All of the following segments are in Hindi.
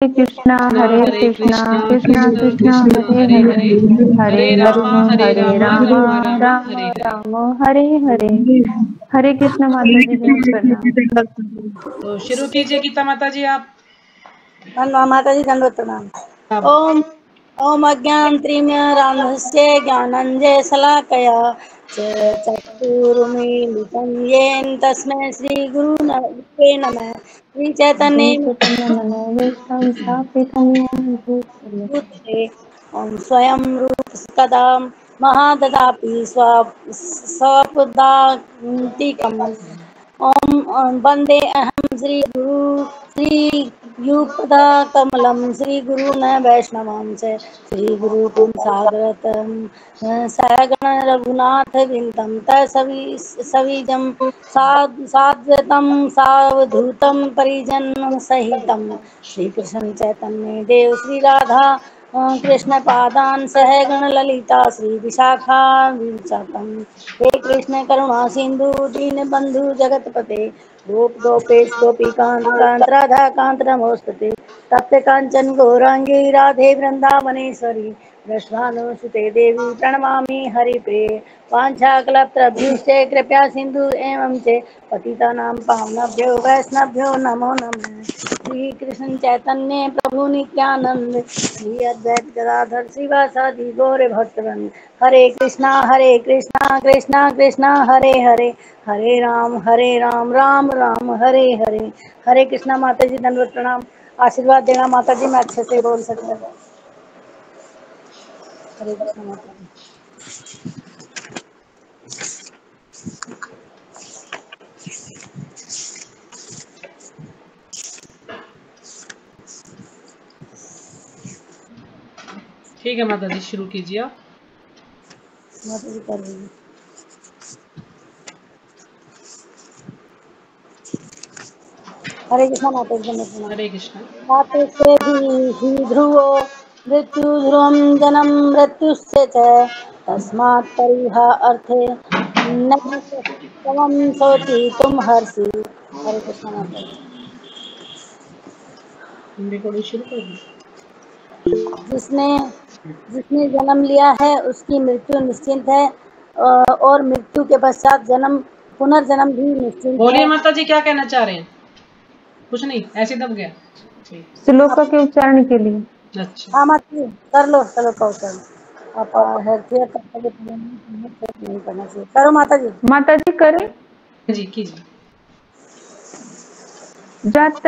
कृष्णा हरे कृष्णा कृष्णा कृष्णा हरे हरे हरे राम राम राम हरे हरे। हरे कृष्णा माता जी प्रणाम। तो शुरू कीजिए गीता माता जी आप। माता जी दंडवत प्रणाम। ओम ओम अज्ञानत्रिमिरान्धस्य ज्ञानञ्जय शलाकया चक्षुरुन्मीलितं येन तस्मै श्रीगुरुवे नमः। श्रीचैतन्य भूतले ओम स्वयं रूप कदा महाददापि स्वपदान्तिकम् ओम वन्दे अहं श्रीगुरु श्रीयुक्तकमलं श्रीगुरून् वैष्णवां च श्रीगुरुं सागरतं सहगण रघुनाथवृन्दं तत्सविजं साद्वतं सावधूतं परिजनसहितं श्रीकृष्ण चैतन्य देव श्री राधा कृष्णपादान् सहगण ललिता श्री विशाखाविंशतं हे कृष्ण करुणा सिंधु दीनबंधु जगतपते गोप गोपेश गोपीकांत राधा कांत नमोस्तुते तप्त कांचन गौरांगी राधे वृंदावनेश्वरी कृष्णानुसुते देवी प्रणमामि हरिप्रिये वाञ्छाकल्पतरुभ्यश्च कृपया सिंधु एवं च पतितानां पावनेभ्यो वैष्णवेभ्यो नमो नमः। श्री कृष्ण चैतन्य प्रभु नित्यानंद श्री अद्वैत गदाधर श्रीवासादि गौर भक्तवृंद हरे कृष्णा कृष्णा कृष्णा हरे हरे हरे राम राम राम हरे हरे। हरे कृष्णा माता जी दंडवत प्रणाम। आशीर्वाद देना माता जी, मैं अच्छे से बोल सकता हूँ। हरे कृष्णा माता जी। ठीक है माता जी शुरू कीजिए आप। माता जी कर रही है। हरे कृष्णा माता जी दंडवत प्रणाम। हरे कृष्णा। मातुस्ते ही ध्रुवो मृत्यु ध्रुवं जन्म मृत्युश्च च तस्मात् परिहा अर्थे न तवं शोचितुं हर्षि। हरे कृष्णा माता जी। रिकॉर्डिंग शुरू कर दी। जिसने जिसने जन्म लिया है उसकी मृत्यु निश्चित है और मृत्यु के पश्चात पुनर्जन्म भी निश्चित बोलिए है। माता जी क्या कहना चाह रहे हैं। कुछ नहीं ऐसे दब गया। श्लोक के उच्चारण के लिए। अच्छा हाँ माता जी कर लो, चलो कहो चलो। आप नहीं करना चाहिए, करो माता जी। माता जी करें। जी कीजिए। जात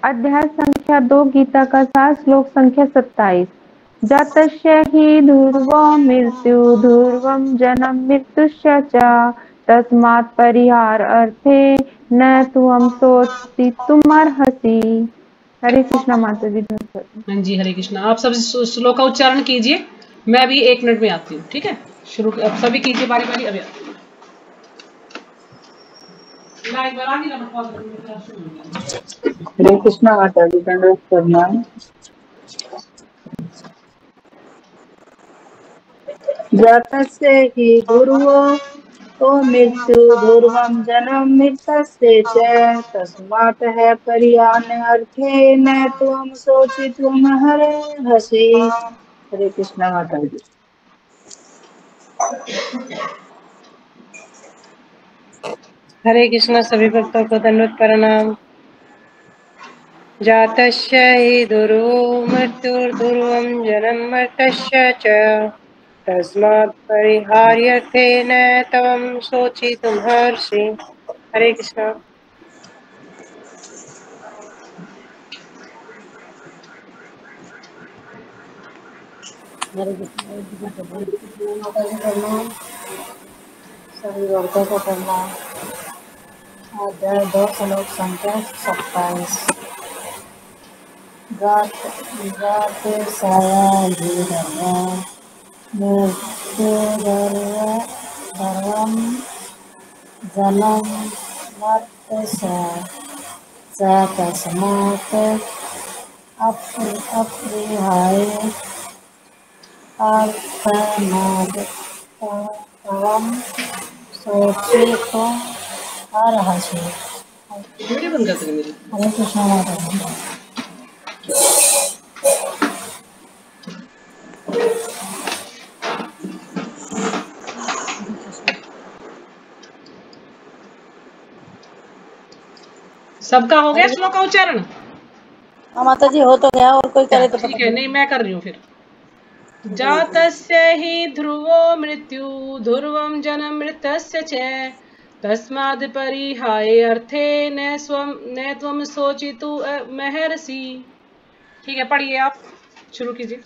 अध्याय संख्या 2 गीता का सार श्लोक संख्या 27। जातस्य हि ध्रुवो मृत्यु ध्रुवं जन्म मृत्युश्च च तस्मात् परिहार अर्थे न त्वं शोचितुमर्हसि। हरे कृष्णा माता जी। हाँ जी हरे कृष्णा। आप सब श्लोक का उच्चारण कीजिए, मैं भी 1 मिनट में आती हूँ। ठीक है शुरू अब सभी कीजिए बारी बारी। अभी हरे कृष्णा माता जी दंडवत प्रणाम। जातस्य हि ध्रुवो मृत्यु ध्रुवं जन्म मृतस्य च तस्मात् परिहानार्थे न त्वं शोचितुमर्हसि। हरे कृष्णा माता जी। हरे कृष्णा सभी भक्तों को दंडवत प्रणाम। जातस्य हि ध्रुवो मृत्युर्ध्रुवं जन्म मृतस्य च तस्मात् परिहार्यर्थे न त्वं शोचितुमर्हसि। हरे कृष्णा। हरे कृष्णा माता जी प्रणाम। सभी भक्तों को प्रणाम। अध्याय 2 श्लोक संख्या 27। गाते साया धीरवा मृत्युर्गर्वं जन्म मर्त्यस्य च तस्मात् अपरिहाय अर्थनादत्वं शोचितुमर्हसि। वीडियो बंद कर देंगे मेरी। हरे कृष्णा माता जी। सबका हो गया श्लोक का उच्चारण? हाँ माता जी, हो तो गया, और कोई करे तो ठीक है, नहीं मैं कर रही हूँ फिर। जातस्य हि ध्रुवो मृत्यु ध्रुवं जनमृतस्य च तस्माद् परिहाय अर्थे न त्वं शोचितु महर्षि। ठीक है, पढ़िए आप, शुरू कीजिए।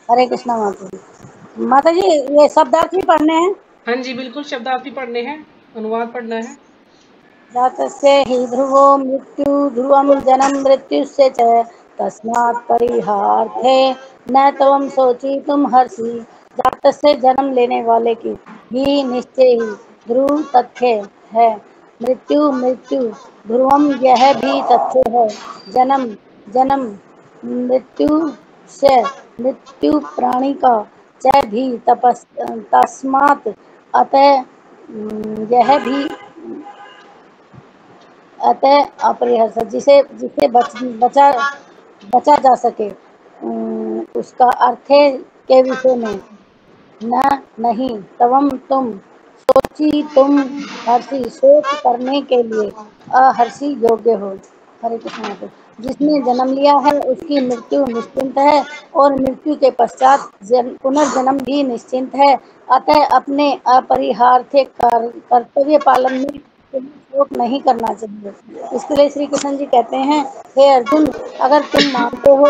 हरे कृष्णा माता जी। माता जी, ये शब्दार्थ भी पढ़ने हैं? हाँ जी बिल्कुल, शब्दार्थी पढ़ने हैं, अनुवाद पढ़ना है। जातस्य हि ध्रुवो मृत्यु ध्रुवं जन्म मृत्युस्य च तस्मात् परिहार्थे न त्वं शोचितुम हर्षि। जातस्य जन्म लेने वाले की ही निश्चय ही ध्रुव तथ्य है, मृत्यु मृत्यु ध्रुवम यह भी तथ्य है, जन्म जन्म मृत्यु से मृत्यु प्राणी का च भी तस्मात् अतः यह भी अतः अपरिहर्ष, जिसे जिसे बचा जा सके उसका अर्थ के विषय में न नहीं तवम तुम सोची तुम हर्षि, शोक करने के लिए अहर्षि योग्य हो। हरे कृष्ण माता। जिसने जन्म लिया है उसकी मृत्यु निश्चिंत है और मृत्यु के पश्चात पुनर्जन्म भी निश्चिंत है, अतः अपने अपरिहार्य कर्तव्य पालन में शोक नहीं करना चाहिए। इसके लिए श्री कृष्ण जी कहते हैं, हे अर्जुन, अगर तुम मानते हो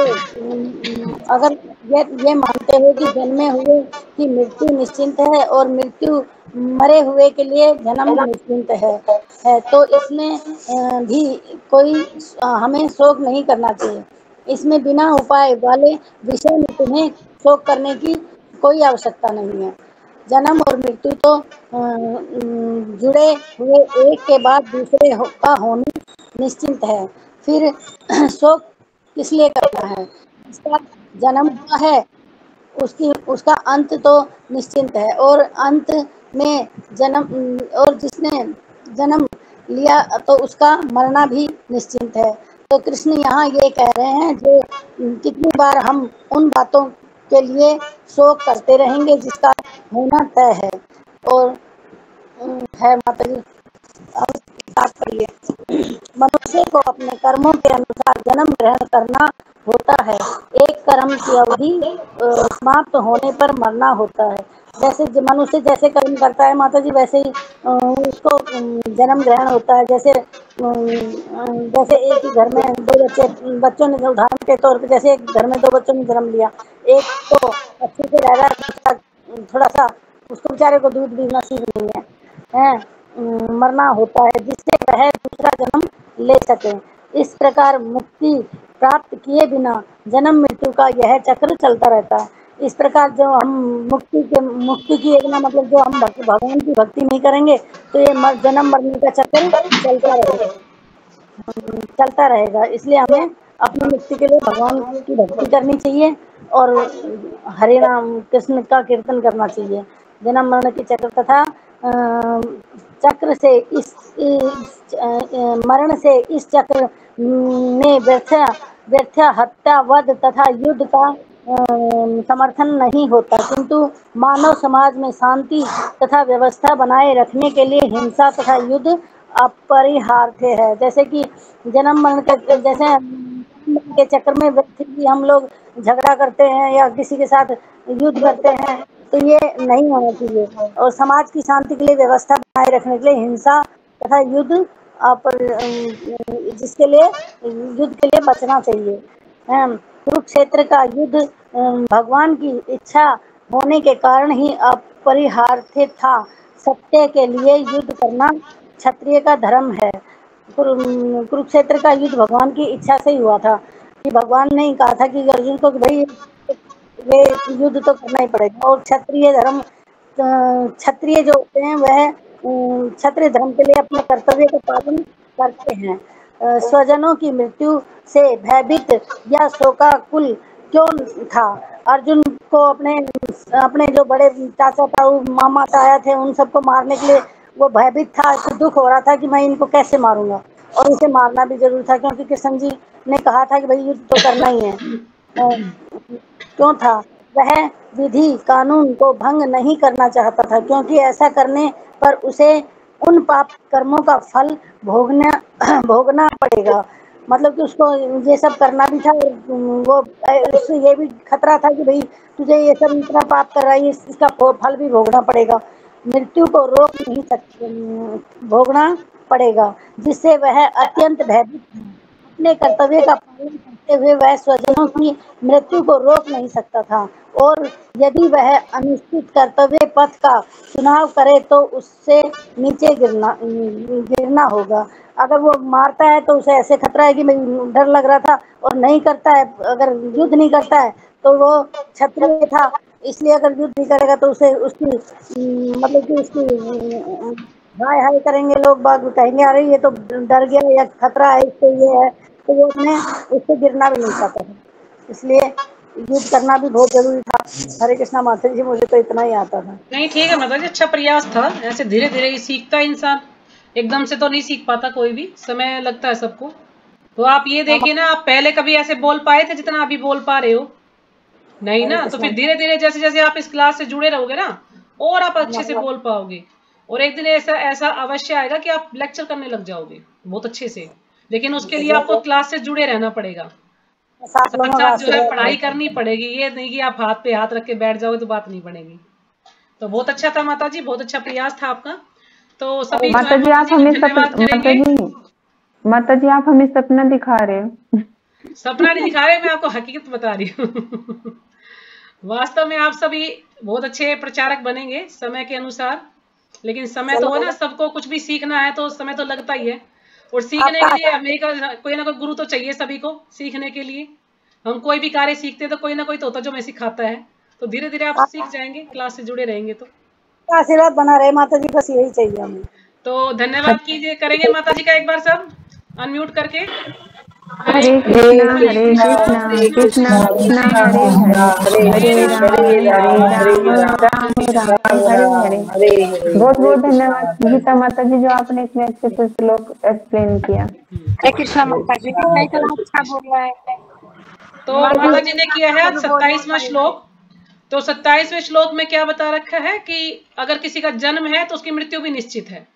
अगर ये मानते हो कि जन्मे हुए की मृत्यु निश्चिंत है और मृत्यु मरे हुए के लिए जन्म निश्चिंत है तो इसमें भी कोई हमें शोक नहीं करना चाहिए। इसमें बिना उपाय वाले विषय में तुम्हें शोक करने की कोई आवश्यकता नहीं है। जन्म और मृत्यु तो जुड़े हुए एक के बाद दूसरे का होना निश्चिंत है, फिर शोक किस लिए करना है? जिसका जन्म हुआ है उसका अंत तो निश्चिंत है, और अंत में जन्म और जिसने जन्म लिया तो उसका मरना भी निश्चिंत है। तो कृष्ण यहाँ ये कह रहे हैं, जो कितनी बार हम उन बातों के लिए शोक करते रहेंगे जिसका होना तय है। और है माता जी, अब तात्पर्य, मनुष्य को अपने कर्मों के अनुसार जन्म ग्रहण करना होता है। एक कर्म की अवधि समाप्त होने पर मरना होता है। जैसे मनुष्य जैसे कर्म करता है माता जी, वैसे ही उसको जन्म ग्रहण होता है। जैसे जैसे एक ही घर में दो बच्चों ने, उदाहरण के तौर पर, जैसे एक घर में दो बच्चों ने जन्म लिया, एक तो अच्छे से रह रहा है, दूसरा थोड़ा सा उसको बेचारे को दूध भी नसीब नहीं है, मरना होता है जिससे वह दूसरा जन्म ले सके। इस प्रकार मुक्ति प्राप्त किए बिना जन्म मृत्यु का यह चक्र चलता रहता है। इस प्रकार जो हम मुक्ति किए बिना, मतलब जो हम भगवान की भक्ति नहीं करेंगे तो ये जन्म मरने का चक्र चलता रहेगा। इसलिए हमें अपनी मुक्ति के लिए भगवान की भक्ति करनी चाहिए और हरे नाम कृष्ण का कीर्तन करना चाहिए। जन्म मरण के चक्र तथा चक्र से मरण से इस चक्र में व्यर्थ हत्या, वध तथा युद्ध का समर्थन नहीं होता, किंतु मानव समाज में शांति तथा व्यवस्था बनाए रखने के लिए हिंसा तथा युद्ध अपरिहार्य है। जैसे कि जन्म मरण के जैसे के चक्कर में व्यक्ति भी हम लोग झगड़ा करते हैं या किसी के साथ युद्ध करते हैं, तो ये नहीं होना चाहिए। और समाज की शांति के लिए, व्यवस्था बनाए रखने के लिए हिंसा तथा युद्ध जिसके लिए युद्ध के लिए बचना चाहिए। कुरुक्षेत्र का युद्ध भगवान की इच्छा होने के कारण ही अपरिहार्य था। सत्य के लिए युद्ध करना क्षत्रिय का धर्म है। कुरुक्षेत्र का युद्ध भगवान की इच्छा से ही हुआ था, कि भगवान ने ही कहा था कि अर्जुन को, भाई ये युद्ध तो करना ही पड़ेगा। और क्षत्रिय धर्म, क्षत्रिय जो होते हैं वह क्षत्रिय धर्म के लिए अपने कर्तव्य का पालन करते हैं। स्वजनों की मृत्यु से भयभीत या शोकाकुल क्यों था? अर्जुन को अपने जो बड़े चाचा ताऊ मामा ताया थे उन सबको मारने के लिए वो भयभीत था, तो दुख हो रहा था कि मैं इनको कैसे मारूंगा, और इसे मारना भी जरूरी था, क्योंकि कृष्ण जी ने कहा था कि भाई युद्ध तो करना ही है। क्यों था? वह विधि कानून को भंग नहीं करना चाहता था, क्योंकि ऐसा करने पर उसे उन पाप कर्मों का फल भोगना पड़ेगा। मतलब कि उसको ये सब करना भी था, वो उससे ये भी खतरा था कि भाई तुझे ये सब इतना पाप कर रहा है, इसका फल भी भोगना पड़ेगा। मृत्यु को रोक नहीं सकते, भोगना पड़ेगा, जिससे वह अत्यंत भयभीत है। अपने कर्तव्य का पालन करते हुए वह स्वजनों की मृत्यु को रोक नहीं सकता था, और यदि वह अनिश्चित कर्तव्य पथ का चुनाव करे तो उससे नीचे गिरना होगा। अगर वो मारता है तो उसे ऐसे खतरा है कि मैं डर लग रहा था, और नहीं करता है, अगर युद्ध नहीं करता है तो वो क्षत्रिय था, इसलिए अगर युद्ध नहीं करेगा तो उसे उसकी मतलब कि उसकी हाय हाय करेंगे लोग बाग, कहेंगे अरे ये तो डर गया या खतरा है इससे, ये है, तो वो अपने उससे गिरना भी नहीं चाहता था, इसलिए युद्ध करना भी बहुत जरूरी था। हरे कृष्णा माता जी, मुझे तो इतना ही आता था। नहीं ठीक है माता जी, अच्छा प्रयास था। ऐसे धीरे धीरे ही सीखता है इंसान, एकदम से तो नहीं सीख पाता, कोई भी समय लगता है सबको। तो आप ये हम देखिए ना, आप पहले कभी ऐसे बोल पाए थे जितना अभी बोल पा रहे हो? नहीं हरे ना। तो कृष्णा फिर धीरे धीरे जैसे जैसे आप इस क्लास से जुड़े रहोगे ना, और आप अच्छे से बोल पाओगे। और एक दिन ऐसा ऐसा अवश्य आएगा कि आप लेक्चर करने लग जाओगे बहुत अच्छे से। लेकिन उसके लिए आपको क्लास से जुड़े रहना पड़ेगा, साथ साथ लोगों का साथ जो है आशीर्वाद पढ़ाई है। करनी पड़ेगी। ये नहीं कि आप हाथ पे हाथ रख के बैठ जाओगे तो बात नहीं बनेगी। तो बहुत अच्छा था माता जी, बहुत अच्छा प्रयास था आपका। तो हरे सभी जो है माता जी माता आप जी का हमें धन्यवाद करेंगे। माता जी आप हमें सपना दिखा रहे हो। सपना नहीं दिखा रहे, मैं आपको हकीकत बता रही हूँ। वास्तव में आप सभी बहुत अच्छे प्रचारक बनेंगे समय के अनुसार। लेकिन समय तो चलो है ना, सबको कुछ भी सीखना है तो समय तो लगता ही है। और सीखने आपका के लिए हमें कोई ना कोई गुरु तो चाहिए सभी को सीखने के लिए। हम कोई भी कार्य सीखते हैं तो कोई ना कोई तो होता है जो हमें सिखाता है। तो धीरे धीरे आप सीख आपका जाएंगे क्लास से जुड़े रहेंगे तो। आशीर्वाद बना रहे माता जी, बस यही चाहिए हमें। तो धन्यवाद कीजिए, करेंगे माता जी का एक बार सब अनम्यूट करके। हरे हरे कृष्णा हरे हरे कृष्णा कृष्णा हरे कृष्णा कृष्णा कृष्णा कृष्णा हरे कृष्णा हरे हरे हरे हरे हरे राम राम राम हरे हरे। हरे हरे बहुत हरे बहुत कृष्णा धन्यवाद माता गीता माता जी, जो आपने इतने अच्छे से श्लोक एक्सप्लेन किया। हरे कृष्णा हरे माता जी, कृष्णा नहीं माता इतना जी। अच्छा बोल रहा है तो माता माता जी, जी ने किया है आज कभी बोल नहीं 27वां पाई। श्लोक। तो 27वें श्लोक में क्या बता रखा है कि अगर किसी का जन्म है तो उसकी मृत्यु भी निश्चित है,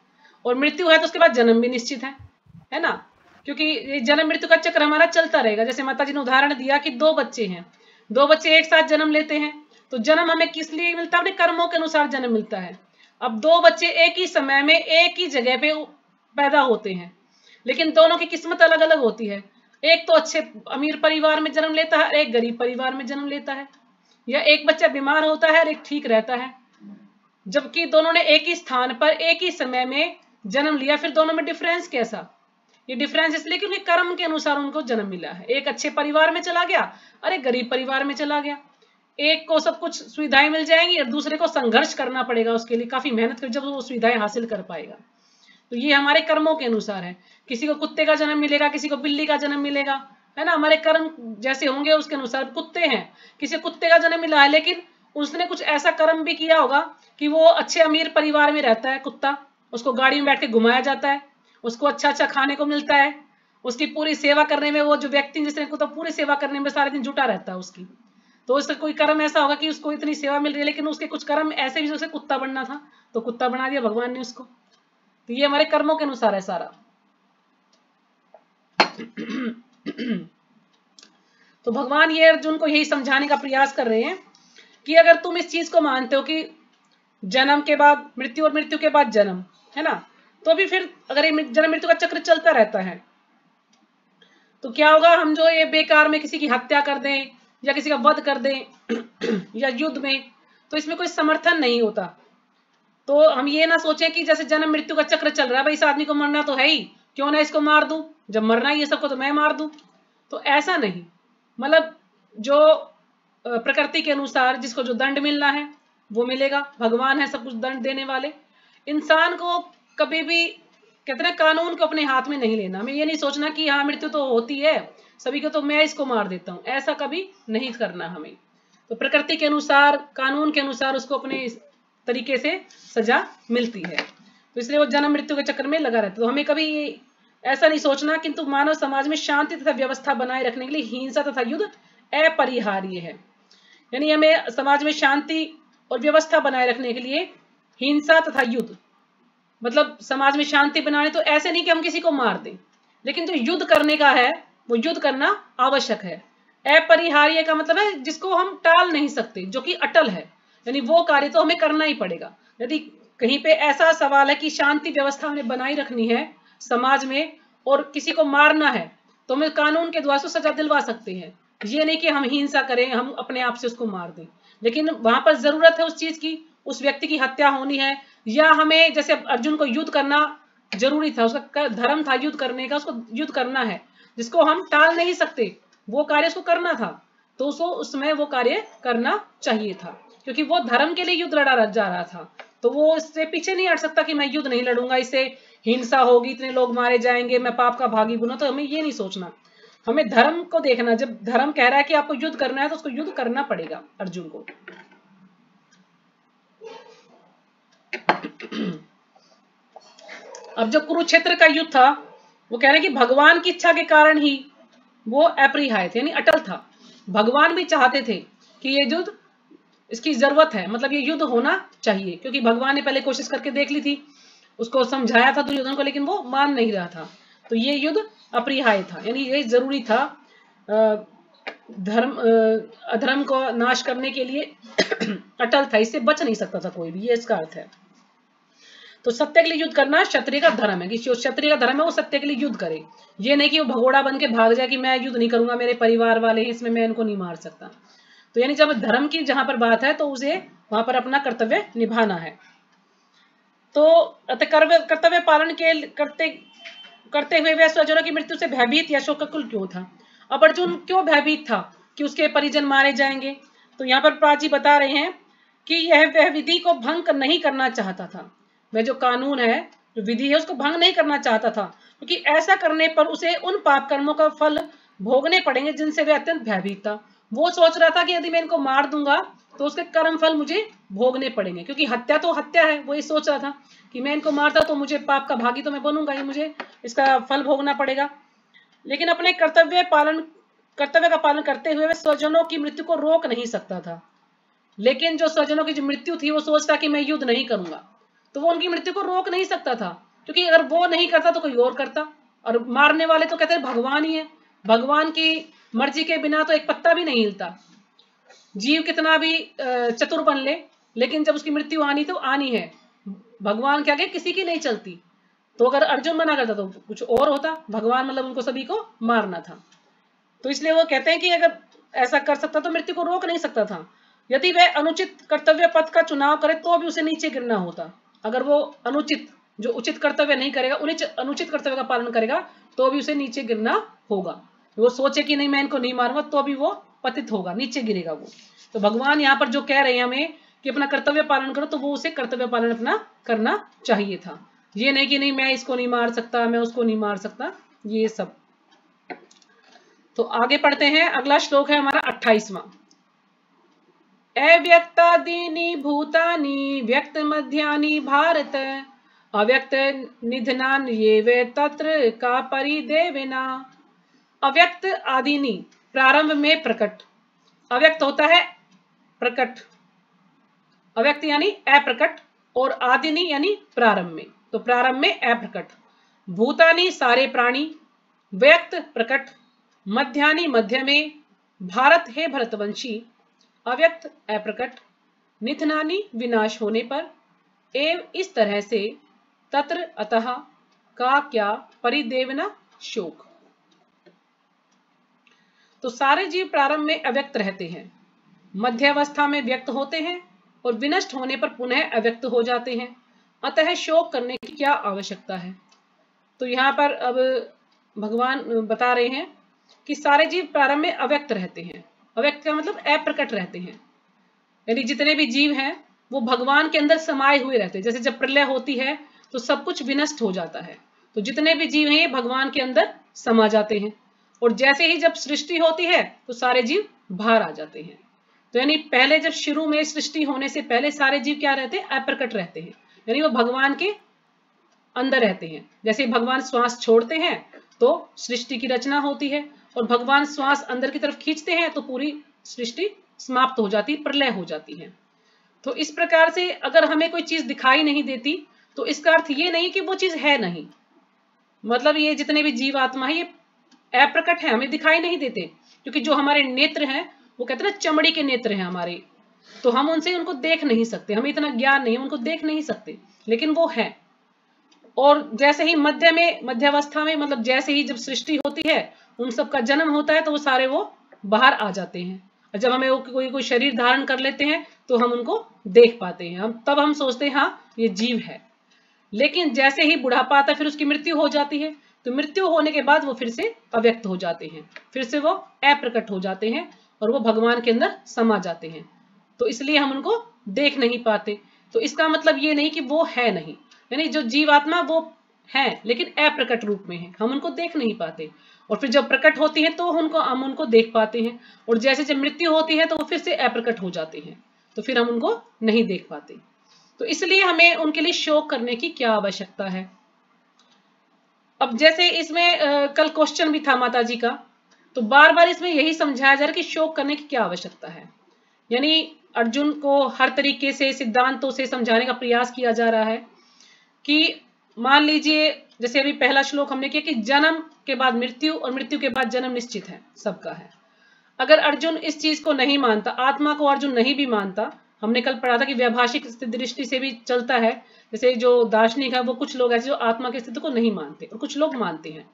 और मृत्यु है तो उसके बाद जन्म भी निश्चित है ना। क्योंकि ये जन्म मृत्यु का चक्र हमारा चलता रहेगा। जैसे माता जी ने उदाहरण दिया कि दो बच्चे हैं, दो बच्चे एक साथ जन्म लेते हैं, तो जन्म हमें किस लिए मिलता है? अपने कर्मों के अनुसार जन्म मिलता है। अब दो बच्चे एक ही समय में एक ही जगह पे पैदा होते हैं, लेकिन दोनों की किस्मत अलग अलग होती है। एक तो अच्छे अमीर परिवार में जन्म लेता है, एक गरीब परिवार में जन्म लेता है। या एक बच्चा बीमार होता है और एक ठीक रहता है, जबकि दोनों ने एक ही स्थान पर एक ही समय में जन्म लिया। फिर दोनों में डिफरेंस कैसा? ये डिफरेंस इसलिए कि उनके कर्म के अनुसार उनको जन्म मिला है। एक अच्छे परिवार में चला गया और एक गरीब परिवार में चला गया। एक को सब कुछ सुविधाएं मिल जाएंगी और दूसरे को संघर्ष करना पड़ेगा, उसके लिए काफी मेहनत कर जब वो सुविधाएं हासिल कर पाएगा। तो ये हमारे कर्मों के अनुसार है। किसी को कुत्ते का जन्म मिलेगा, किसी को बिल्ली का जन्म मिलेगा, है ना। हमारे कर्म जैसे होंगे उसके अनुसार। कुत्ते हैं, किसी कुत्ते का जन्म मिला है, लेकिन उसने कुछ ऐसा कर्म भी किया होगा कि वो अच्छे अमीर परिवार में रहता है कुत्ता, उसको गाड़ी में बैठ के घुमाया जाता है, उसको अच्छा अच्छा खाने को मिलता है, उसकी पूरी सेवा करने में, वो जो व्यक्ति जिसने कुत्ता पूरी सेवा करने में सारे दिन जुटा रहता है उसकी। तो उसका कोई कर्म ऐसा होगा कि उसको इतनी सेवा मिल रही है, लेकिन उसके कुछ कर्म ऐसे भी, उसे कुत्ता बनना था तो कुत्ता बना दिया भगवान ने उसको। तो ये हमारे कर्मों के अनुसार है सारा। तो भगवान ये अर्जुन को यही समझाने का प्रयास कर रहे हैं कि अगर तुम इस चीज को मानते हो कि जन्म के बाद मृत्यु और मृत्यु के बाद जन्म, है ना, तो भी फिर अगर ये जन्म मृत्यु का चक्र चलता रहता है तो क्या होगा? हम जो ये बेकार में किसी की हत्या कर दें या किसी का वध कर दें या युद्ध में, तो इसमें कोई समर्थन नहीं होता। तो हम ये ना सोचें कि जैसे जन्म मृत्यु का चक्र चल रहा है, भाई इस आदमी को मरना तो है ही, क्यों ना इसको मार दूं, जब मरना ही है सबको तो मैं मार दूं। तो ऐसा नहीं। मतलब जो प्रकृति के अनुसार जिसको जो दंड मिलना है वो मिलेगा। भगवान है सब कुछ दंड देने वाले। इंसान को कभी भी, कहते हैं, कानून को अपने हाथ में नहीं लेना। हमें ये नहीं सोचना कि हाँ मृत्यु तो होती है सभी को तो मैं इसको मार देता हूं, ऐसा कभी नहीं करना हमें। तो प्रकृति के अनुसार, कानून के अनुसार उसको अपने तरीके से सजा मिलती है। तो इसलिए वो जन्म मृत्यु के चक्कर में लगा रहता है। तो हमें कभी ऐसा नहीं सोचना। किंतु मानव समाज में शांति तथा व्यवस्था बनाए रखने के लिए हिंसा तथा युद्ध अपरिहार्य है। यानी हमें समाज में शांति और व्यवस्था बनाए रखने के लिए हिंसा तथा युद्ध मतलब समाज में शांति बनाने, तो ऐसे नहीं कि हम किसी को मार दें, लेकिन जो युद्ध करने का है वो युद्ध करना आवश्यक है। अपरिहार्य का मतलब है जिसको हम टाल नहीं सकते, जो कि अटल है, यानी वो कार्य तो हमें करना ही पड़ेगा। यदि कहीं पे ऐसा सवाल है कि शांति व्यवस्था हमें बनाई रखनी है समाज में और किसी को मारना है, तो हमें कानून के द्वारा सजा दिलवा सकते हैं। ये नहीं कि हम हिंसा करें, हम अपने आप से उसको मार दें, लेकिन वहां पर जरूरत है उस चीज की, उस व्यक्ति की हत्या होनी है, या हमें जैसे अर्जुन को युद्ध करना जरूरी था, उसका धर्म था युद्ध करने का, उसको युद्ध करना है, जिसको हम टाल नहीं सकते, वो कार्य उसको करना था, तो उसको उसमें वो कार्य करना चाहिए था, क्योंकि वो धर्म के लिए युद्ध लड़ा जा रहा था। तो वो इससे पीछे नहीं हट सकता कि मैं युद्ध नहीं लड़ूंगा, इससे हिंसा होगी, इतने लोग मारे जाएंगे, मैं पाप का भागी बनूं। तो हमें ये नहीं सोचना, हमें धर्म को देखना। जब धर्म कह रहा है कि आपको युद्ध करना है तो उसको युद्ध करना पड़ेगा अर्जुन को। अब जो कुरुक्षेत्र का युद्ध था, वो कह रहे हैं कि भगवान की इच्छा के कारण ही वो अपरिहार्य थे, यानी अटल था। भगवान भी चाहते थे कि ये युद्ध, इसकी जरूरत है, मतलब ये युद्ध होना चाहिए, क्योंकि भगवान ने पहले कोशिश करके देख ली थी, उसको समझाया था दुर्योधन को, लेकिन वो मान नहीं रहा था। तो ये युद्ध अपरिहार्य था, यानी ये जरूरी था अधर्म को नाश करने के लिए अटल था, इससे बच नहीं सकता था कोई भी, ये इसका अर्थ है। तो सत्य के लिए युद्ध करना क्षत्रिय का धर्म है, कि जो क्षत्रिय का धर्म है वो सत्य के लिए युद्ध करे। ये नहीं कि वो भगोड़ा बन के भाग जाए कि मैं युद्ध नहीं करूंगा, मेरे परिवार वाले हैं, इसमें मैं इनको नहीं मार सकता। तो यानी जब धर्म की जहां पर बात है तो उसे वहां पर अपना कर्तव्य निभाना है। तो कर्तव्य पालन करते हुए वह स्वजनों की मृत्यु से भयभीत या शोकाकुल क्यों था? अब अर्जुन क्यों भयभीत था कि उसके परिजन मारे जाएंगे? तो यहाँ पर प्राची बता रहे हैं कि यह वह विधि को भंग नहीं करना चाहता था, वह जो कानून है, जो विधि है, उसको भंग नहीं करना चाहता था, क्योंकि ऐसा करने पर उसे उन पाप कर्मों का फल भोगने पड़ेंगे जिनसे वह अत्यंत भयभीत था। वो सोच रहा था कि यदि मैं इनको मार दूंगा तो उसके कर्म फल मुझे भोगने पड़ेंगे, क्योंकि हत्या तो हत्या है, वो ये सोच रहा था कि मैं इनको मारता तो मुझे पाप का भागी तो मैं बनूंगा ही, मुझे इसका फल भोगना पड़ेगा। लेकिन अपने कर्तव्य का पालन करते हुए वह स्वजनों की मृत्यु को रोक नहीं सकता था। लेकिन जो स्वजनों की जो मृत्यु थी, वो सोचता कि मैं युद्ध नहीं करूंगा, तो वो उनकी मृत्यु को रोक नहीं सकता था, क्योंकि अगर वो नहीं करता तो कोई और करता। और मारने वाले तो कहते हैं भगवान ही है, भगवान की मर्जी के बिना तो एक पत्ता भी नहीं हिलता। जीव कितना भी चतुर बन ले, लेकिन जब उसकी मृत्यु आनी तो आनी है, भगवान के आगे किसी की नहीं चलती। तो अगर अर्जुन मना करता तो कुछ और होता, भगवान मतलब उनको सभी को मारना था। तो इसलिए वो कहते हैं कि अगर ऐसा कर सकता तो मृत्यु को रोक नहीं सकता था। यदि वह अनुचित कर्तव्य पथ का चुनाव करे तो भी उसे नीचे गिरना होता। अगर वो अनुचित, जो उचित कर्तव्य नहीं करेगा, अनुचित कर्तव्य का पालन करेगा, तो भी उसे नीचे गिरना होगा। वो सोचे कि नहीं मैं इनको नहीं मारूंगा, तो भी वो पतित होगा, नीचे गिरेगा वो। तो भगवान यहाँ पर जो कह रहे हैं हमें कि अपना कर्तव्य पालन करो, तो वो उसे कर्तव्य पालन अपना करना चाहिए था। ये नहीं कि नहीं मैं इसको नहीं मार सकता, मैं उसको नहीं मार सकता, ये सब। तो आगे पढ़ते हैं, अगला श्लोक है हमारा 28वां। अव्यक्तादीनि भूतानि व्यक्त मध्यानि भारत अव्यक्त निधनान ये वे तत्र का परिदेविना। अव्यक्त आदिनी, प्रारंभ में प्रकट। अव्यक्त होता है प्रकट, अव्यक्त यानी अप्रकट, और आदिनी यानी प्रारंभ में, तो प्रारंभ में अप्रकट। भूतानि सारे प्राणी, व्यक्त प्रकट, मध्यानि मध्य में, भारत है भरतवंशी, अव्यक्त अप्रकट, निधनानि विनाश होने पर, एव इस तरह से, तत्र अतः का क्या परिदेवना शोक। तो सारे जीव प्रारंभ में अव्यक्त रहते हैं, मध्यावस्था में व्यक्त होते हैं और विनष्ट होने पर पुनः अव्यक्त हो जाते हैं, अतः शोक करने की क्या आवश्यकता है। तो यहाँ पर अब भगवान बता रहे हैं कि सारे जीव प्रारंभ में अव्यक्त रहते हैं। अव्यक्त का मतलब अप्रकट रहते हैं, यानी जितने भी जीव हैं वो भगवान के अंदर समाये हुए रहते हैं। जैसे जब प्रलय होती है तो सब कुछ विनष्ट हो जाता है, तो जितने भी जीव हैं ये भगवान के अंदर समा जाते हैं। और जैसे ही जब सृष्टि होती है तो सारे जीव बाहर आ जाते हैं। तो यानी पहले जब शुरू में सृष्टि होने से पहले सारे जीव क्या रहते हैं? अप्रकट रहते हैं, यानी वो भगवान के अंदर रहते हैं। जैसे भगवान श्वास छोड़ते हैं तो सृष्टि की रचना होती है, और भगवान श्वास अंदर की तरफ खींचते हैं तो पूरी सृष्टि समाप्त हो जाती, प्रलय हो जाती है। तो इस प्रकार से अगर हमें कोई चीज दिखाई नहीं देती तो इसका अर्थ ये नहीं कि वो चीज है नहीं, मतलब ये जितने भी जीव आत्मा है ये अप्रकट है, हमें दिखाई नहीं देते, क्योंकि जो हमारे नेत्र हैं वो कहते हैं ना चमड़ी के नेत्र हैं हमारे, तो हम उनसे उनको देख नहीं सकते, हमें इतना ज्ञान नहीं, उनको देख नहीं सकते, लेकिन वो है। और जैसे ही मध्यावस्था में मतलब जैसे ही जब सृष्टि होती है, उन सब का जन्म होता है, तो वो सारे वो बाहर आ जाते हैं, और जब हमें वो कोई शरीर धारण कर लेते हैं तो हम उनको देख पाते हैं, तब हम सोचते हैं हाँ ये जीव है। लेकिन जैसे ही बुढ़ापा आता है फिर उसकी मृत्यु हो जाती है, तो मृत्यु होने के बाद वो फिर से अव्यक्त हो जाते हैं, फिर से वो अप्रकट हो जाते हैं और वो भगवान के अंदर समा जाते हैं, तो इसलिए हम उनको देख नहीं पाते। तो इसका मतलब ये नहीं कि वो है नहीं, यानी जो जीवात्मा वो है लेकिन अप्रकट रूप में है, हम उनको देख नहीं पाते, और फिर जब प्रकट होती है तो हम उनको देख पाते हैं, और जैसे जब मृत्यु होती है तो वो फिर से अप्रकट हो जाते हैं, तो फिर हम उनको नहीं देख पाते। तो इसलिए हमें उनके लिए शोक करने की क्या आवश्यकता है। अब जैसे इसमें कल क्वेश्चन भी था माता जी का, तो बार बार इसमें यही समझाया जा रहा है कि शोक करने की क्या आवश्यकता है, यानी अर्जुन को हर तरीके से सिद्धांतों से समझाने का प्रयास किया जा रहा है कि मान लीजिए जैसे अभी पहला श्लोक हमने किया कि जन्म के बाद मृत्यु और मृत्यु के बाद जन्म निश्चित है, सबका है। अगर अर्जुन इस चीज को नहीं मानता, आत्मा को अर्जुन नहीं भी मानता, हमने कल पढ़ा था कि व्यावहारिक दृष्टि से भी चलता है, जैसे जो दार्शनिक है वो कुछ लोग ऐसे जो आत्मा के अस्तित्व को नहीं मानते और कुछ लोग मानते हैं,